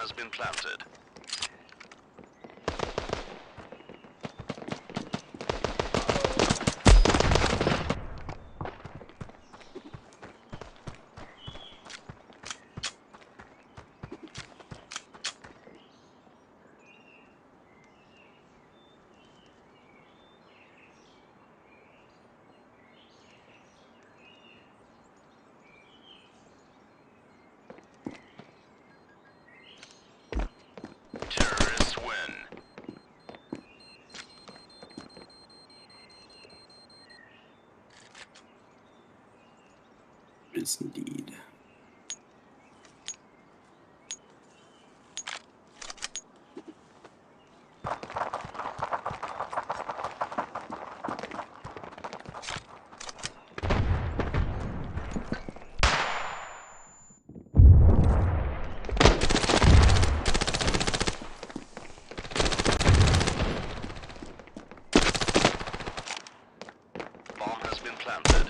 has been planted. Terrorists win. Yes, indeed. Bomb has been planted.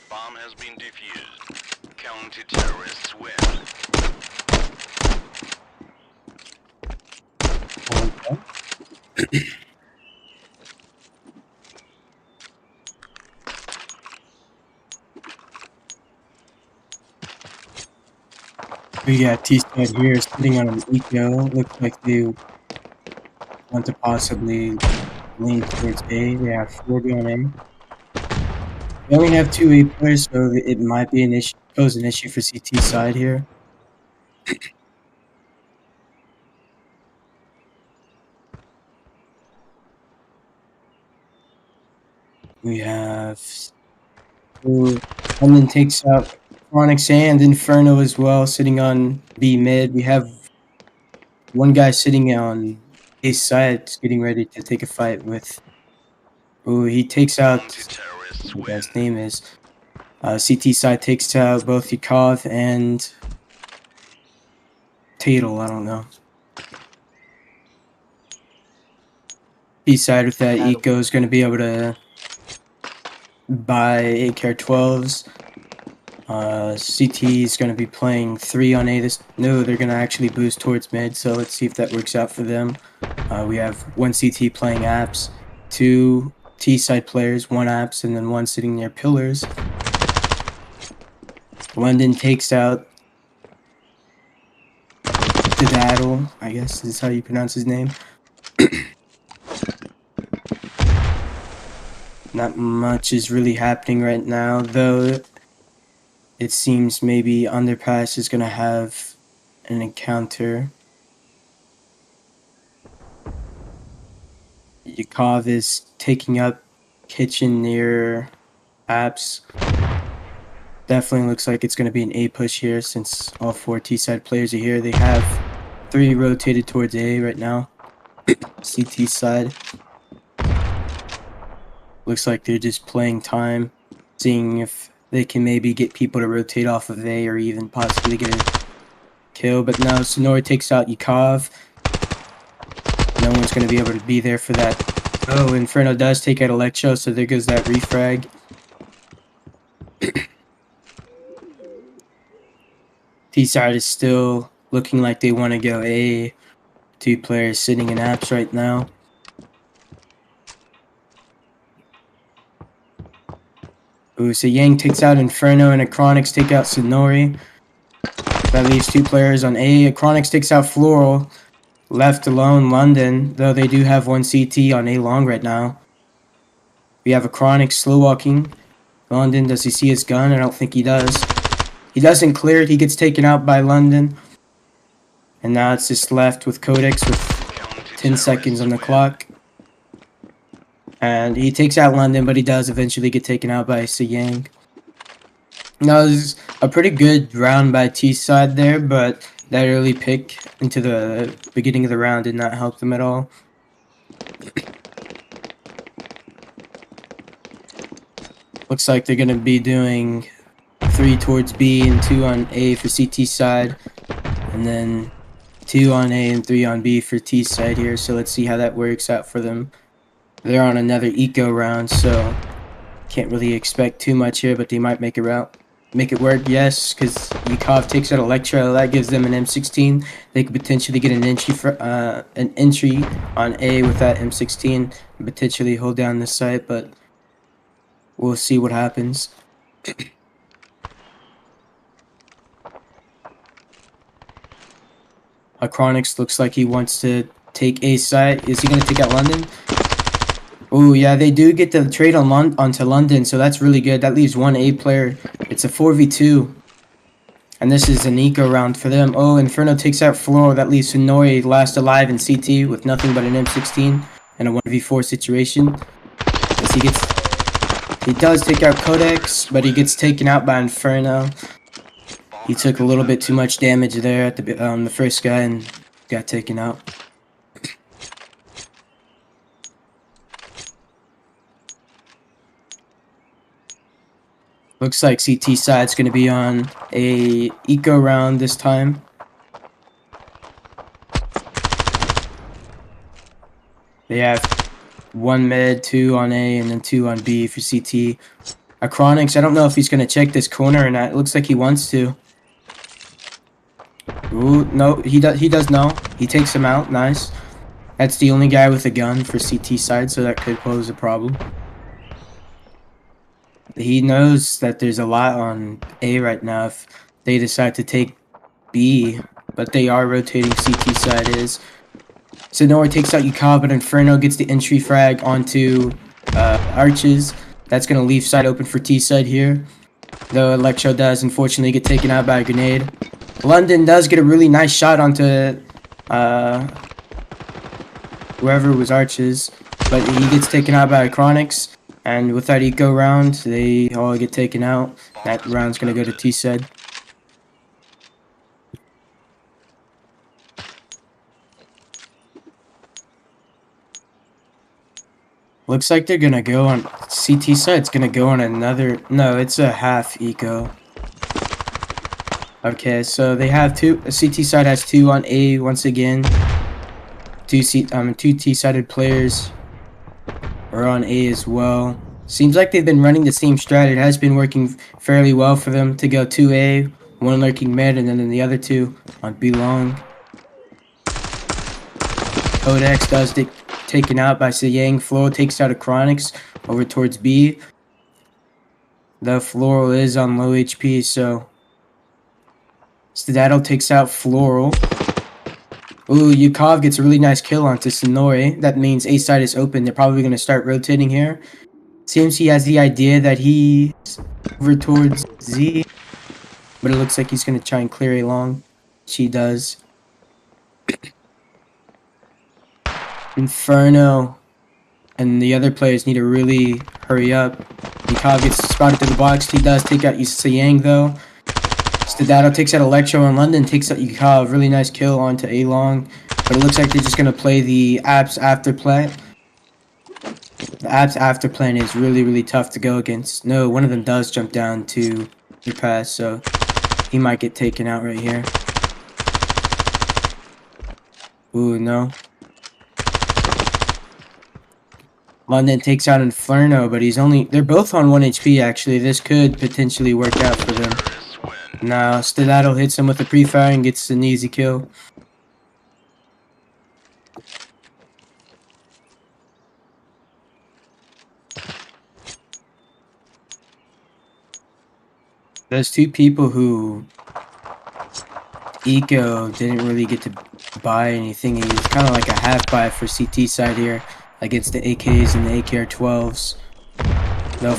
Bomb has been defused. Counter-terrorists win. We got T-Stud here sitting on an eco. Looks like they want to possibly lean towards A. They have 40 on A. They only have 2 A players, so it might be an issue, pose an issue for CT side here. We have London takes out Chronix and Inferno as well, sitting on B mid. We have one guy sitting on A side, getting ready to take a fight with. Who he takes out. Counter-terrorists What win. his name is. CT side takes out both Yakov and Tatel. I don't know. B side with that eco is going to be able to buy AKR-12s. CT is going to be playing 3 on A. No, they're going to actually boost towards mid, so let's see if that works out for them. We have 1 CT playing apps, 2 T side players, 1 apps, and then 1 sitting near pillars. London takes out Daddle, I guess is how you pronounce his name. Not much is really happening right now, though. It seems maybe Underpass is going to have an encounter. Yakov is taking up kitchen near apps. Definitely looks like it's going to be an A push here since all 4 T-side players are here. They have 3 rotated towards A right now. CT side. Looks like they're just playing time, seeing if they can maybe get people to rotate off of A or even possibly get a kill. But no, Sonora takes out Yakov. No one's going to be able to be there for that. Oh, Inferno does take out Electro, so there goes that refrag. T-side is still looking like they want to go A. 2 players sitting in apps right now. Ooh, so Yang takes out Inferno and Acronix take out Sonori. That leaves 2 players on A. Acronix takes out Floral. Left alone London, though they do have 1 CT on A long right now. We have Acronix slow walking. London, does he see his gun? I don't think he does. He doesn't clear it. He gets taken out by London. And now it's just left with Codex with 10 seconds on the clock. And he takes out London, but he does eventually get taken out by Yang. Now, this is a pretty good round by T-side there, but that early pick into the beginning of the round did not help them at all. Looks like they're gonna be doing 3 towards B and 2 on A for CT side, and then 2 on A and 3 on B for T side here. So let's see how that works out for them. They're on another eco round, so can't really expect too much here, but they might make it work. Yes, because Yukov takes out Electro. That gives them an M16. They could potentially get an entry on A with that M16 and potentially hold down the site, but we'll see what happens. Chronix looks like he wants to take A site. Is he going to take out London? Oh, yeah, they do get the trade onto London, so that's really good. That leaves one A player. It's a 4v2. And this is an eco round for them. Oh, Inferno takes out Floral. That leaves Sonori last alive in CT with nothing but an M16 and a 1v4 situation. As he does take out Codex, but he gets taken out by Inferno. He took a little bit too much damage there at the first guy and got taken out. Looks like CT side's going to be on a eco round this time. They have 1 mid, 2 on A, and then 2 on B for CT. Chronix, I don't know if he's going to check this corner or not. It looks like he wants to. Ooh, no, he does know. He takes him out. Nice. That's the only guy with a gun for CT side, so that could pose a problem. He knows that there's a lot on A right now if they decide to take B, but they are rotating CT side is. Sonora takes out Yukov, but Inferno gets the entry frag onto Arches. That's going to leave side open for T side here. Though Electro does unfortunately get taken out by a grenade. London does get a really nice shot onto whoever was Arches, but he gets taken out by Chronix. And with that eco round, they all get taken out. That round's going to go to T side. Looks like they're going to go on... CT side's going to go on another... No, it's a half eco. Okay, so they have 2... CT side has 2 on A once again. 2 T-sided players are on A as well. Seems like they've been running the same strat. It has been working fairly well for them to go 2A, 1 lurking mid, and then the other 2 on B long. Codex does get taken out by Sayang. Floral takes out a Chronix over towards B. The Floral is on low HP, so Stadato takes out Floral. Ooh, Yukov gets a really nice kill onto Sonori. That means A side is open. They're probably going to start rotating here. Seems he has the idea that he's over towards Z, but it looks like he's going to try and clear A long. She does. Inferno and the other players need to really hurry up. Yukov gets spotted through the box. He does take out Sayang though. Stadato takes out Electro, and London takes out Yukov. Really nice kill onto A long, but it looks like they're just going to play the apps after play. The apps after plan is really, really tough to go against. No, one of them does jump down to the pass, so he might get taken out right here. Ooh, no. London takes out Inferno, but they're both on 1 HP actually. This could potentially work out for them. Now, Stadato hits him with a pre-fire and gets an easy kill. There's 2 people who Eco didn't really get to buy anything. He was kind of like a half buy for CT side here against the AKs and the AKR-12s. The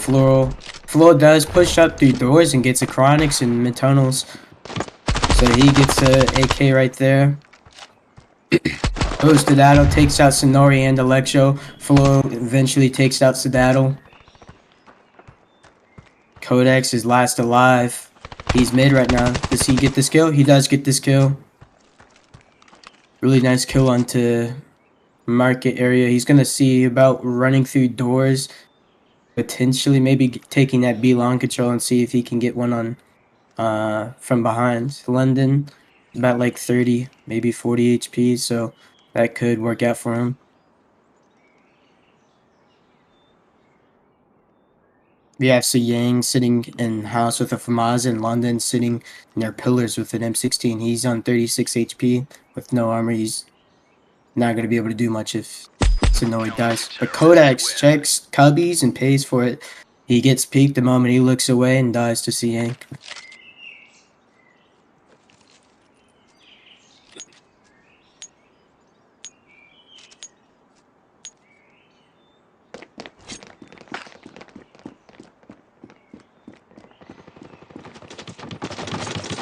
Floral does push up through doors and gets a Chronix in mid-tunnels. So he gets a AK right there. Stadato takes out Sonori and Electro. Floral eventually takes out Stadato. Codex is last alive. He's mid right now. Does he get this kill? He does get this kill. Really nice kill onto market area. He's going to see about running through doors. potentially maybe taking that B long control and see if he can get one on from behind. London, about like 30, maybe 40 HP, so that could work out for him. We have Yang sitting in house with a FAMAS, and London sitting in their pillars with an M16. He's on 36 HP with no armor. He's not going to be able to do much if Sonoy dies. But Kodaks checks Cubbies and pays for it. He gets peeked the moment he looks away and dies to Yang.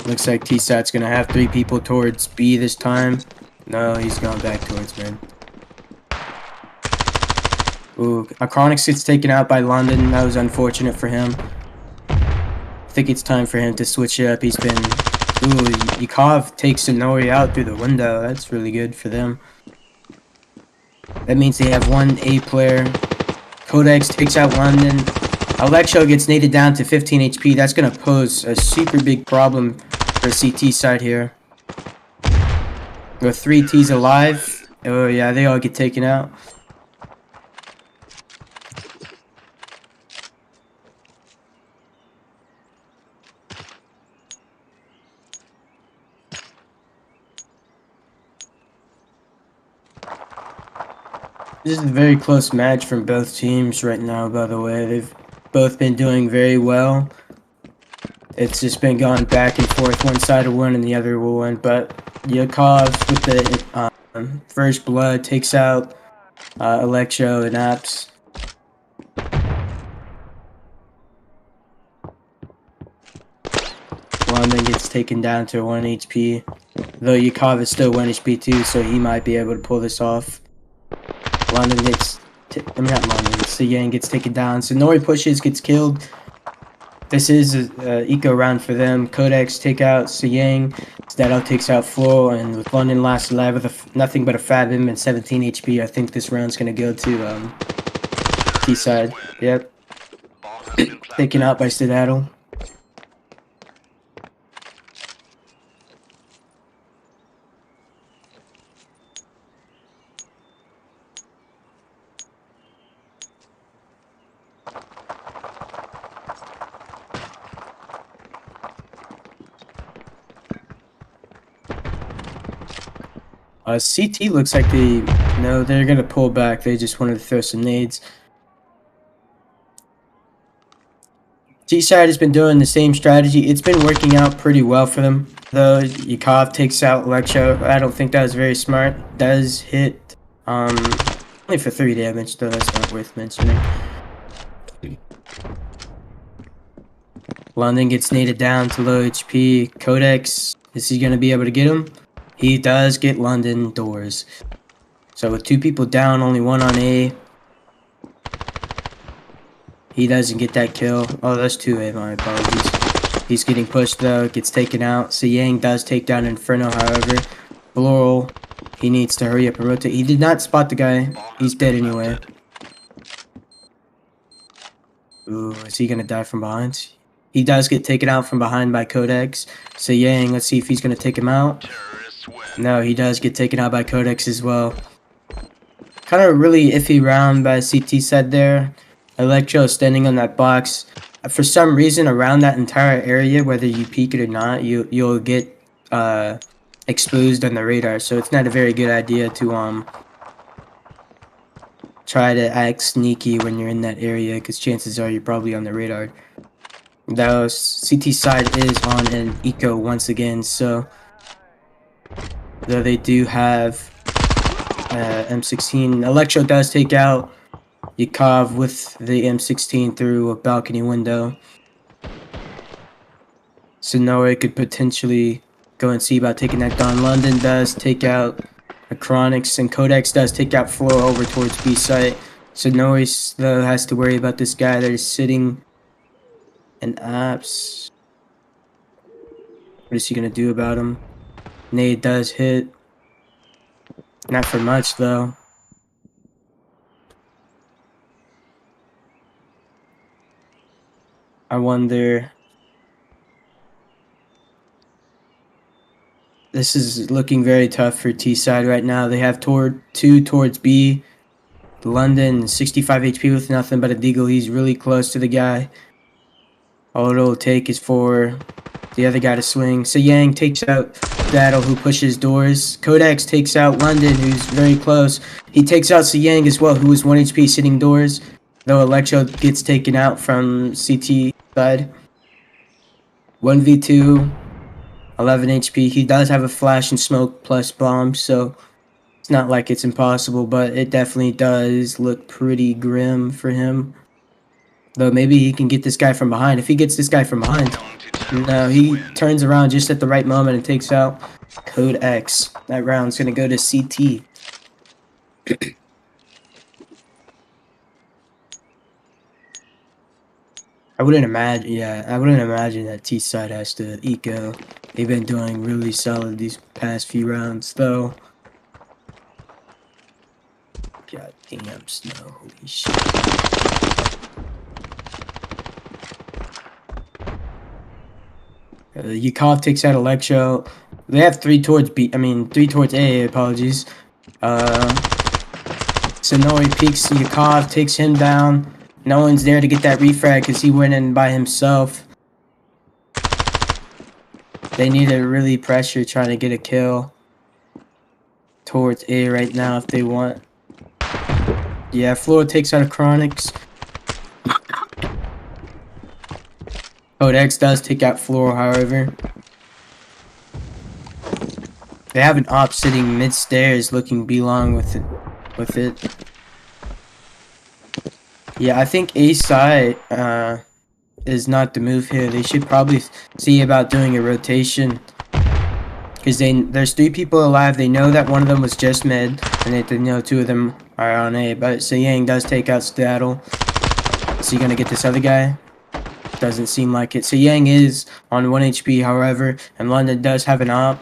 Looks like T-Sat's gonna have 3 people towards B this time. No, he's going back towards mid. Ooh, Acronix gets taken out by London. That was unfortunate for him. I think it's time for him to switch it up. He's been... Ooh, Yakov takes Sonori out through the window. That's really good for them. That means they have 1 A player. Codex takes out London. Alexio gets naded down to 15 HP. That's going to pose a super big problem for CT side here. With 3 Ts alive. Oh yeah, they all get taken out. This is a very close match from both teams right now, by the way. They've both been doing very well. It's just been going back and forth. One side will win and the other will win. But Yakov with the first blood takes out Electro and Apps. London gets taken down to 1 HP. Though Yakov is still 1 HP too, so he might be able to pull this off. London gets... not London. Yang gets taken down. So Nori pushes, gets killed. This is an eco round for them. Codex take out Yang. Stato takes out Flo, and with London last alive with nothing but a Fathom and 17 HP, I think this round's gonna go to T-side. Yep. Taken out by Stato. CT looks like they're gonna pull back. They just wanted to throw some nades. T-side has been doing the same strategy. It's been working out pretty well for them. Though Yakov takes out Electro. I don't think that was very smart. Does hit only for 3 damage, though that's not worth mentioning. London gets naded down to low HP. Codex, is he gonna be able to get him? He does get London doors. So with 2 people down, only 1 on A. He doesn't get that kill. Oh, that's 2A, my apologies. He's getting pushed though, gets taken out. So Yang does take down Inferno, however. Floral, he needs to hurry up and rotate. He did not spot the guy. He's dead anyway. Ooh, is he gonna die from behind? He does get taken out from behind by Codex. So Yang, let's see if he's gonna take him out. No, he does get taken out by Codex as well. Kind of a really iffy round by CT side there. Electro standing on that box. For some reason, around that entire area, whether you peek it or not, you'll get exposed on the radar. So it's not a very good idea to try to act sneaky when you're in that area, because chances are you're probably on the radar. That CT side is on an eco once again, so though they do have M16. Electro does take out Yakov with the M16 through a balcony window. Sonori could potentially go and see about taking that down. London does take out Acronix, and Codex does take out Flo over towards B site. Sonori though has to worry about this guy that is sitting in Apps. What is he gonna do about him? Nade does hit. Not for much though. I wonder. This is looking very tough for T side right now. They have two towards B. London, 65 HP with nothing but a deagle. He's really close to the guy. All it'll take is for the other guy to swing. So Yang takes out Battle, who pushes doors. Codex takes out London, who's very close. He takes out Yang as well, who was 1 HP sitting doors. Though Electro gets taken out from CT side. 1v2, 11 HP. He does have a flash and smoke plus bomb, so it's not like it's impossible, but it definitely does look pretty grim for him. Though maybe he can get this guy from behind. If he gets this guy from behind, no, he turns around just at the right moment and takes out Code X. That round's going to go to CT. I wouldn't imagine that T side has to eco. They've been doing really solid these past few rounds, though. God damn snow, holy shit. Yukov takes out Electro. They have three towards A, apologies. Sonori peeks Yukov, takes him down. No one's there to get that refrag because he went in by himself. They need to really pressure trying to get a kill towards A right now if they want. Yeah, Flora takes out Chronics. Codex does take out Flora, however. They have an op sitting mid-stairs looking B-long with it. Yeah, I think A side is not the move here. They should probably see about doing a rotation. Because there's 3 people alive. They know that one of them was just mid. And they know 2 of them are on A. But Yang does take out Staddle. Is he going to get this other guy? Doesn't seem like it. Yang is on 1 HP, however. And London does have an op.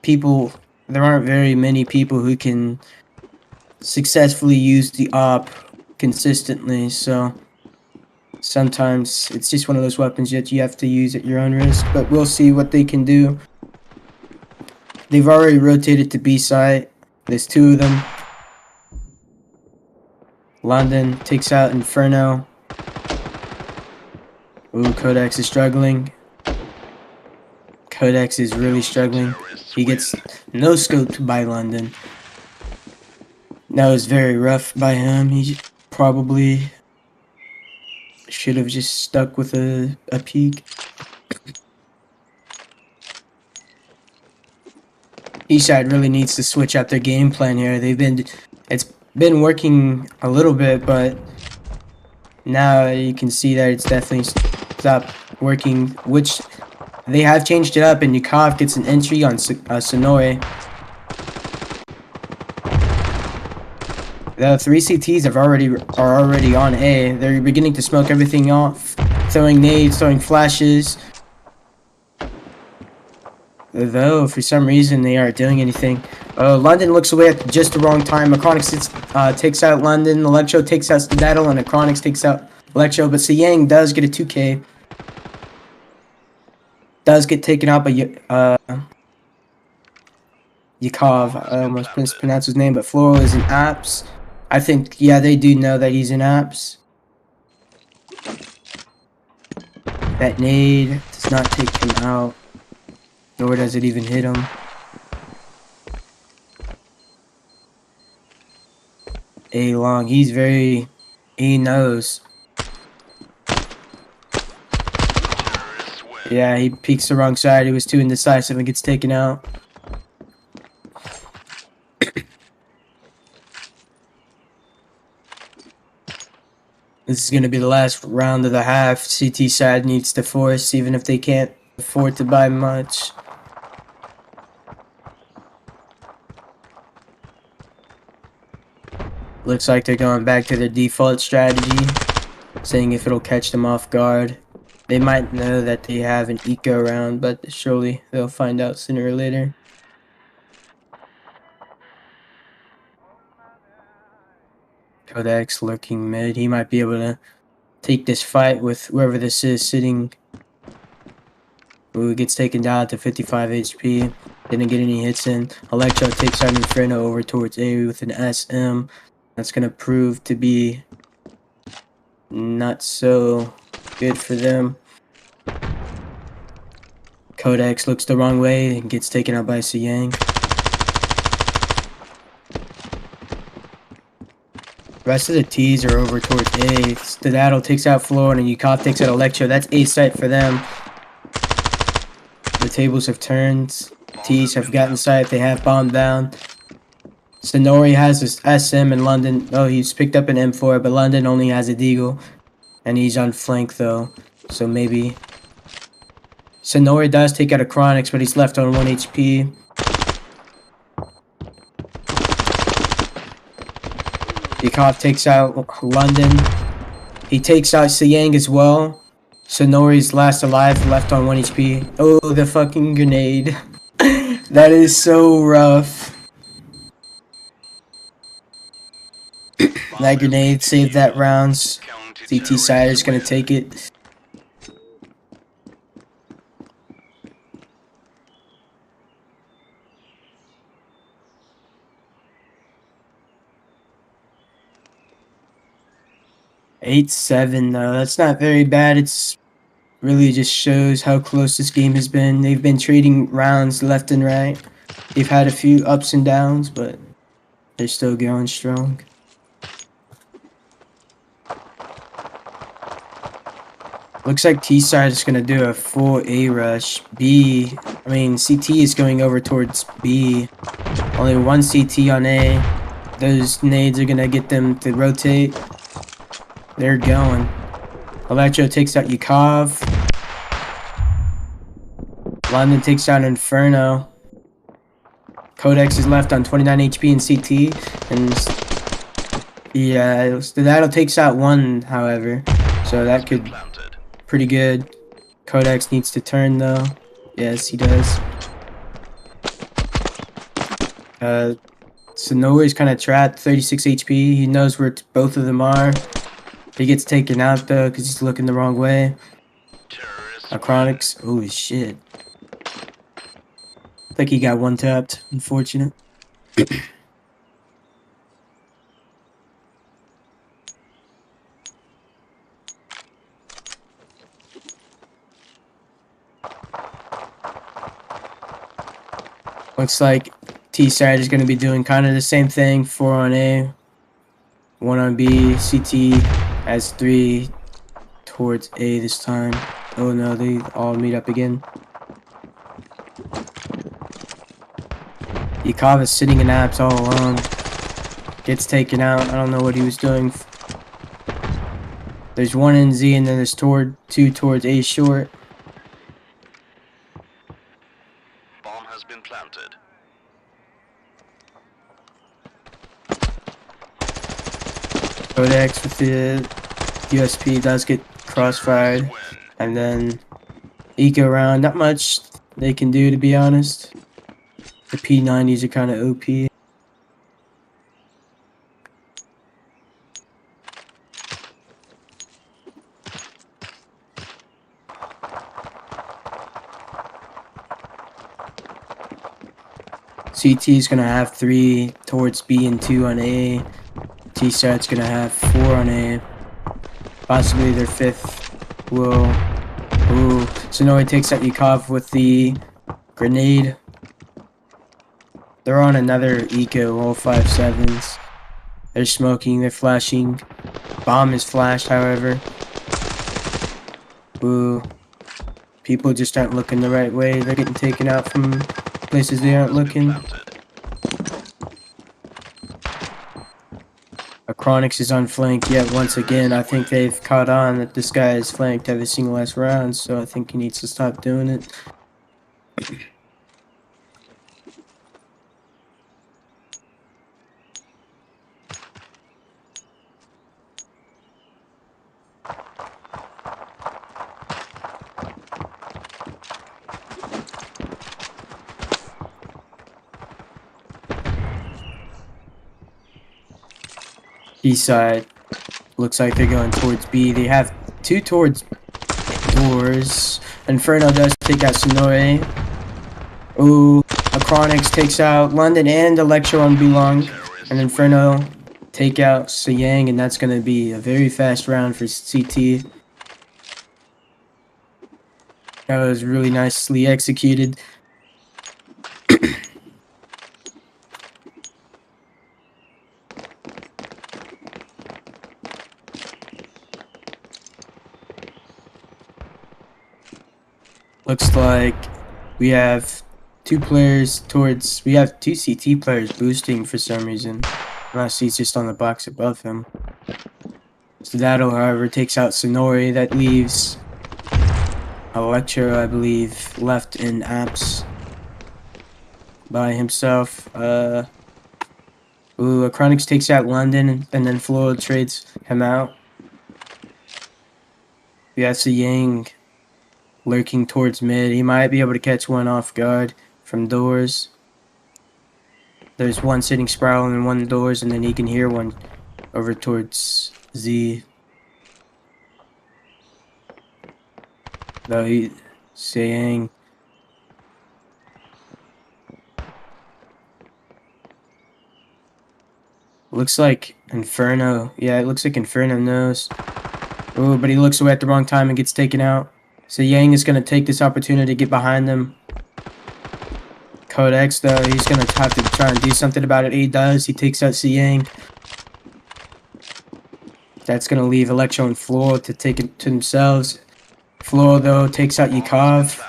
There aren't very many people who can successfully use the op consistently, so sometimes it's just one of those weapons that you have to use at your own risk, but we'll see what they can do. They've already rotated to B side. There's 2 of them. London takes out Inferno. Ooh, Codex is struggling. Codex is really struggling. He gets no scoped by London. That was very rough by him. He probably should have just stuck with a peek. Eastside really needs to switch out their game plan here. It's been working a little bit, but now you can see that it's definitely stopped working, which they have changed it up, and Yukov gets an entry on Sonore. The 3 CTs are already on A. They're beginning to smoke everything off, throwing nades, throwing flashes. Though for some reason they aren't doing anything. London looks away at just the wrong time. Acronix takes out London. Electro takes out Skedaddle, and Acronix takes out Electro. But Yang does get a 2K. Does get taken out by Yakov. I almost mispronounced his name, but Floral is in apps. I think, yeah, they do know that he's in apps. That nade does not take him out, nor does it even hit him. A long, he knows. Yeah, he peeks the wrong side. He was too indecisive and gets taken out. This is going to be the last round of the half. CT side needs to force, even if they can't afford to buy much. Looks like they're going back to their default strategy, seeing if it'll catch them off guard. They might know that they have an eco round, but surely they'll find out sooner or later. Codex lurking mid. He might be able to take this fight with whoever this is sitting. Ooh, gets taken down to 55 HP. Didn't get any hits in. Electro takes out Inferno over towards A with an SM. That's going to prove to be not so good for them. Codex looks the wrong way and gets taken out by Yang. Rest of the T's are over towards A. Stadaddle takes out Floor and Yukov takes out Electro. That's A site for them. The tables have turned. T's have gotten sight. They have bomb down. Sonori has his SM in London. Oh, he's picked up an M4, but London only has a Deagle. And he's on flank though. So maybe. Sonori does take out a Chronix, but he's left on 1 HP. Yukov takes out London. He takes out Sayang as well. Sonori's last alive, left on 1 HP. Oh, the fucking grenade. That is so rough. That grenade saved that rounds. CT side is gonna take it. Eight, 7 though. That's not very bad. It's really just shows how close this game has been. They've been trading rounds left and right. They've had a few ups and downs, but they're still going strong. Looks like T side is gonna do a full A rush. CT is going over towards B. Only 1 CT on A. Those nades are gonna get them to rotate. They're going. Electro takes out Yukov. London takes out Inferno. Codex is left on 29 HP in CT. And yeah, that'll takes out 1, however. So that could pretty good. Codex needs to turn though. Yes, he does. Sonori's kind of trapped, 36 HP. He knows where both of them are. He gets taken out though because he's looking the wrong way. Chronix. Holy shit. I think he got one tapped. Unfortunate. Looks like T side is going to be doing kind of the same thing. 4 on A, 1 on B. CT has 3 towards A this time. Oh no, they all meet up again. Yukov is sitting in apps all alone. Gets taken out. I don't know what he was doing. There's 1 in Z and then there's 2 towards A short. Bomb has been planted. Codex with the USP does get crossfired. And then eco round. Not much they can do, to be honest. The P90s are kind of OP. CT is going to have 3 towards B and 2 on A. T-Sat's going to have 4 on A. Possibly their 5th will... Ooh. Sonori takes out Yukov with the grenade. They're on another eco, all 5-7s. They're smoking, they're flashing. Bomb is flashed, however. Ooh. People just aren't looking the right way. They're getting taken out from places they aren't looking. Chronix is on flank yet once again. I think they've caught on that this guy is flanked every single last round, so I think he needs to stop doing it. East side Looks like they're going towards B. They have 2 towards doors. Inferno does take out Sonore. Ooh, Acronix takes out London and Electro on Belong. And Inferno take out Sayang, and that's going to be a very fast round for CT. That was really nicely executed. Looks like we have 2 players towards... We have 2 CT players boosting for some reason. Unless he's just on the box above him. Sudato, however, takes out Sonori. That leaves Electro, I believe, left in apps by himself. Ooh, Acronix takes out London, and then Flo trades him out. We have Yang lurking towards mid. He might be able to catch one off guard from doors. There's one sitting spiraling in one doors, and then he can hear one over towards Z. Though he saying looks like Inferno. Yeah, it looks like Inferno knows. Oh, but he looks away at the wrong time and gets taken out. So Yang is going to take this opportunity to get behind them. Codex, though, he's going to have to try and do something about it. He does. He takes out Yang. That's going to leave Electro and Floor to take it to themselves. Floor, though, takes out Yakov.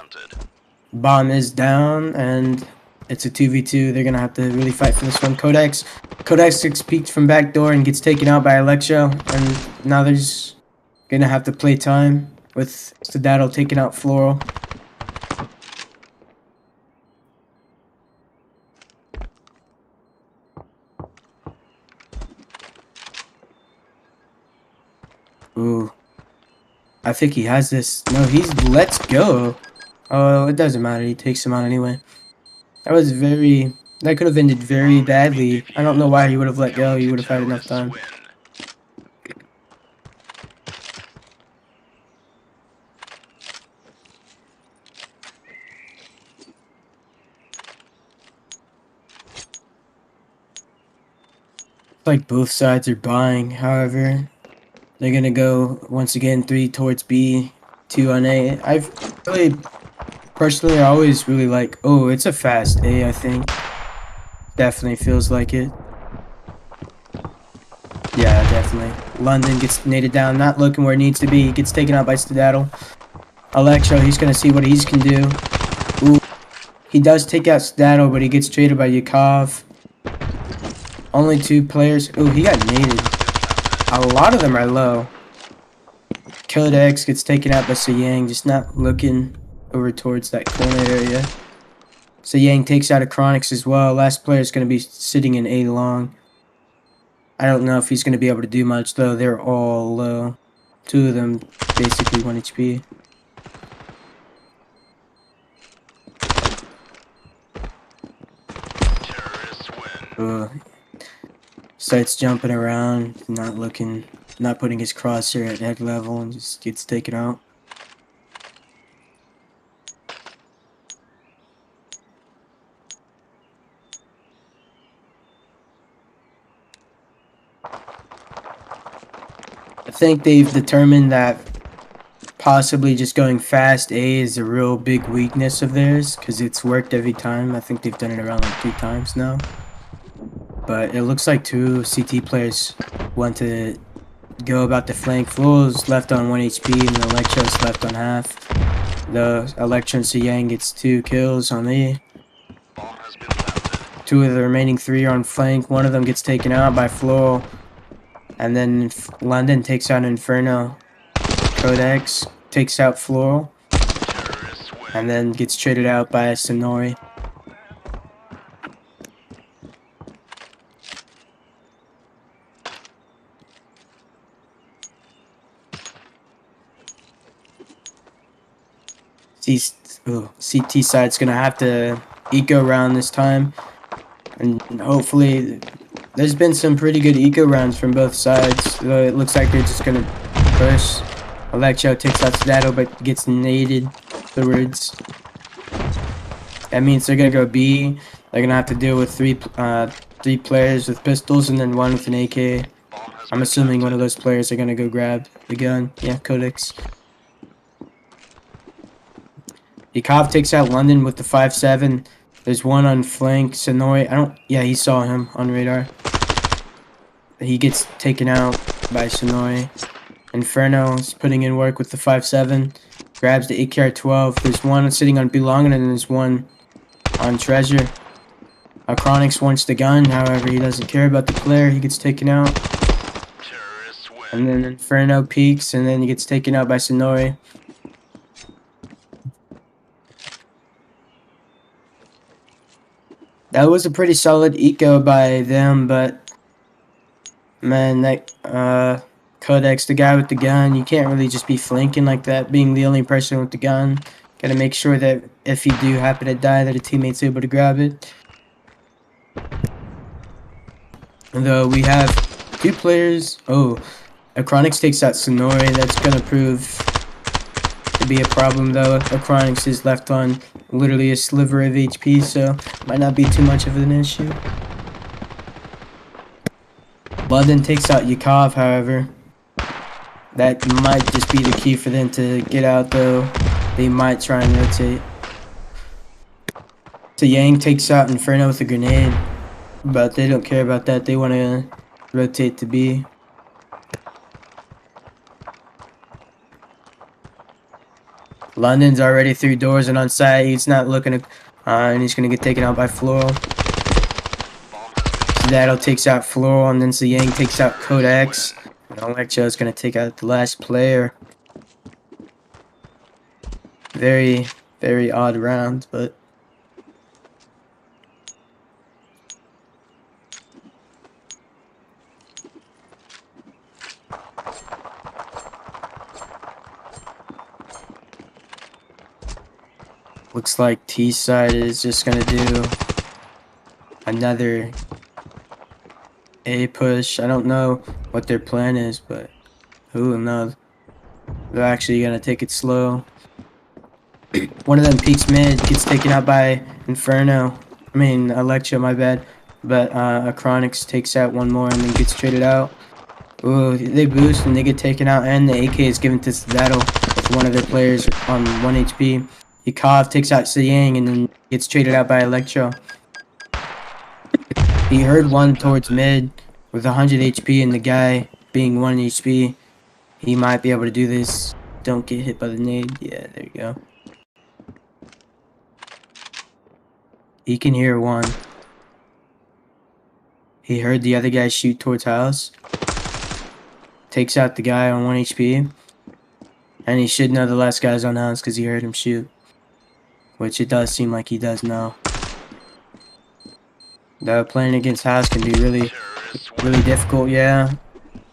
Bomb is down, and it's a 2v2. They're going to have to really fight for this one. Codex gets peeked from back door and gets taken out by Electro. And now they're just going to have to play time with Sudato taking out Floral. Ooh. I think he has this. No, he's let's go. Oh, it doesn't matter. He takes him out anyway. That was very... That could have ended very badly. I don't know why he would have let go. He would have had enough time. Like both sides are buying, however. They're gonna go once again 3 towards B, 2 on A. I've really, personally, I always really like. Oh, it's a fast A, I think. Definitely feels like it. Yeah, definitely. London gets naded down, not looking where it needs to be. He gets taken out by Stadatl. Electro, he's gonna see what he can do. Ooh, he does take out Stadatl, but he gets traded by Yakov. Only 2 players. Ooh, he got naded. A lot of them are low. Codex gets taken out by Sayang, just not looking over towards that corner area. Sayang takes out Acronix as well. Last player is going to be sitting in A long. I don't know if he's going to be able to do much, though. They're all low. 2 of them basically 1 HP. Starts jumping around, not looking, not putting his crosshair at head level, and just gets taken out. I think they've determined that possibly just going fast A is a real big weakness of theirs, because it's worked every time. I think they've done it around like 3 times now. But it looks like 2 CT players want to go about the flank. Fool's left on 1 HP and Electro's left on half. The Electro and Sayang gets 2 kills on A. 2 of the remaining 3 are on flank. One of them gets taken out by Floral. And then London takes out Inferno. Codex takes out Floral. And then gets traded out by Sonori. CT side's gonna have to eco round this time, and hopefully There's been some pretty good eco rounds from both sides. Though it looks like they're just gonna push. Electro takes out Sedato but gets naded afterwards. That means they're gonna go B. They're gonna have to deal with three players with pistols and then one with an AK. I'm assuming one of those players are gonna go grab the gun. Yeah, Codex. Yakov takes out London with the 5.7. There's one on flank. Sonoy, yeah, he saw him on radar. He gets taken out by Sonoy. Inferno is putting in work with the 5.7. Grabs the AKR-12. There's one sitting on Belong and then there's one on Treasure. Chronix wants the gun, however, he doesn't care about the player. He gets taken out. And then Inferno peeks and then he gets taken out by Sonori. That was a pretty solid eco by them, but man, that Codex, the guy with the gun, you can't really just be flanking like that, being the only person with the gun. Gotta make sure that if you do happen to die, that a teammate's able to grab it. Though we have two players. Oh, Chronix takes out Sonori. That's gonna prove to be a problem, though. Chronix is left on literally a sliver of HP, so might not be too much of an issue. London takes out Yakov, however. That might just be the key for them to get out, though. They might try and rotate. So Yang takes out Inferno with a grenade, but they don't care about that. They want to rotate to B. London's already through doors and on site. He's not looking to, and he's going to get taken out by Floral. Sedato takes out Floral, and then Yang takes out Codex. And Electro is going to take out the last player. Very, very odd round, but looks like T side is just gonna do another A push. I don't know what their plan is, but who knows? They're actually gonna take it slow. One of them peeks mid, gets taken out by Inferno. I mean, Electro, my bad. But Chronix takes out one more and then gets traded out. Ooh, they boost and they get taken out, and the AK is given to Sedato with one of their players on 1 HP. Yakov takes out Yang and then gets traded out by Electro. He heard one towards mid with 100 HP and the guy being 1 HP. He might be able to do this. Don't get hit by the nade. Yeah, there you go. He can hear one. He heard the other guy shoot towards house. Takes out the guy on 1 HP. And he should know the last guy's on house because he heard him shoot. Which it does seem like he does know. Though playing against house can be really difficult, yeah.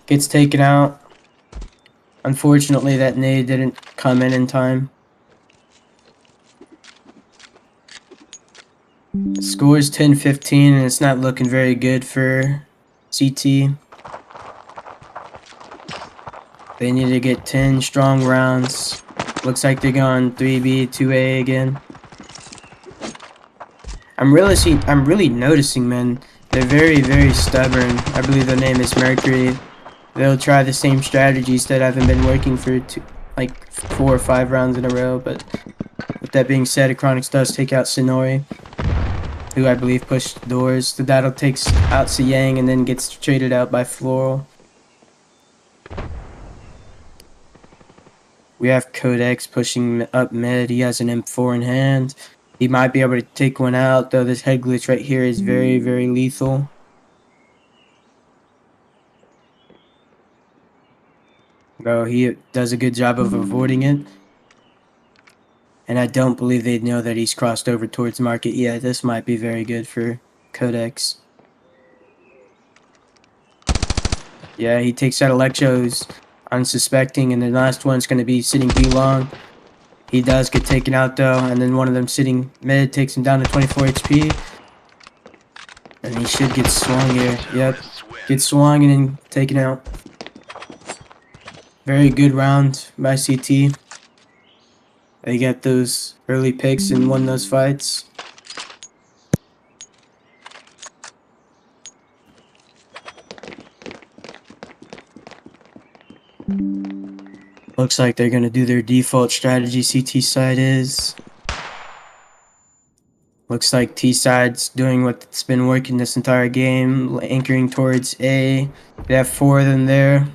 Gets taken out. Unfortunately, that nade didn't come in time. Score is 10-15, and it's not looking very good for CT. They need to get 10 strong rounds. Looks like they're going 3B, 2A again. I'm really noticing, man. They're very, very stubborn. I believe their name is Mercury. They'll try the same strategies that haven't been working for 4 or 5 rounds in a row. But with that being said, Chronix does take out Sonori, who I believe pushed doors. Sedato takes out Yang and then gets traded out by Floral. We have Codex pushing up mid. He has an M4 in hand. He might be able to take one out, though this head glitch right here is very, very lethal. Bro, he does a good job of avoiding it. And I don't believe they know that he's crossed over towards market. Yeah, this might be very good for Codex. Yeah, he takes out Electro's unsuspecting, and the last one's going to be sitting B long. He does get taken out, though, and then one of them sitting mid takes him down to 24 HP. And he should get swung here. Yep. Get swung and then taken out. Very good round by CT. They get those early picks and won those fights. Looks like they're going to do their default strategy. CT side is. Looks like T side's doing what's been working this entire game, anchoring towards A. They have 4 of them there.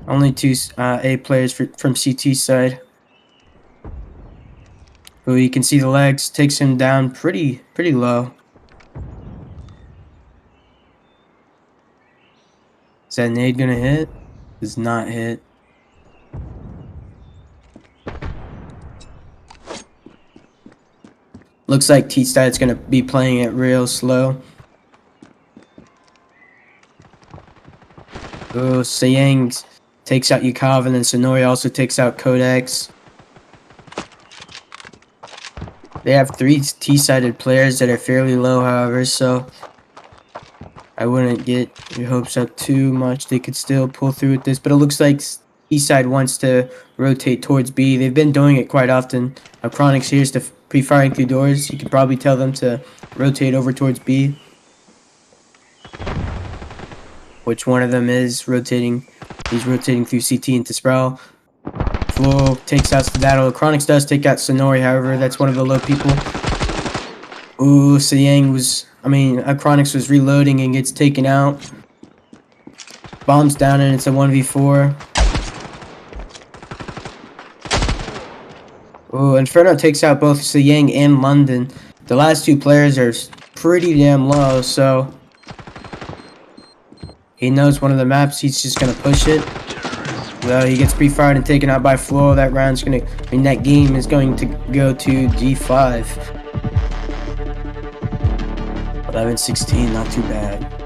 Only 2 A players from CT side. But you can see the legs, takes him down pretty low. Is that nade gonna hit? Does not hit. Looks like T-Side's gonna be playing it real slow. Oh, Sayang takes out Yukov, and then Sonori also takes out Codex. They have 3 T-sided players that are fairly low, however, so I wouldn't get your hopes up too much. They could still pull through with this, but it looks like T-side wants to rotate towards B. They've been doing it quite often. Chronix here's to pre-firing through doors. You could probably tell them to rotate over towards B. Which one of them is rotating? He's rotating through CT into Sproul. Flo takes out Skedaddle. Chronix does take out Sonori, however, that's one of the low people. Ooh, Sayang was... Chronix was reloading and gets taken out. Bombs down and it's a 1v4. Ooh, Inferno takes out both Sayang and London. The last 2 players are pretty damn low, so... He knows one of the maps, he's just gonna push it. Well, he gets pre-fired and taken out by Flo. That round's gonna... that game is going to go to G5. 11-16, not too bad.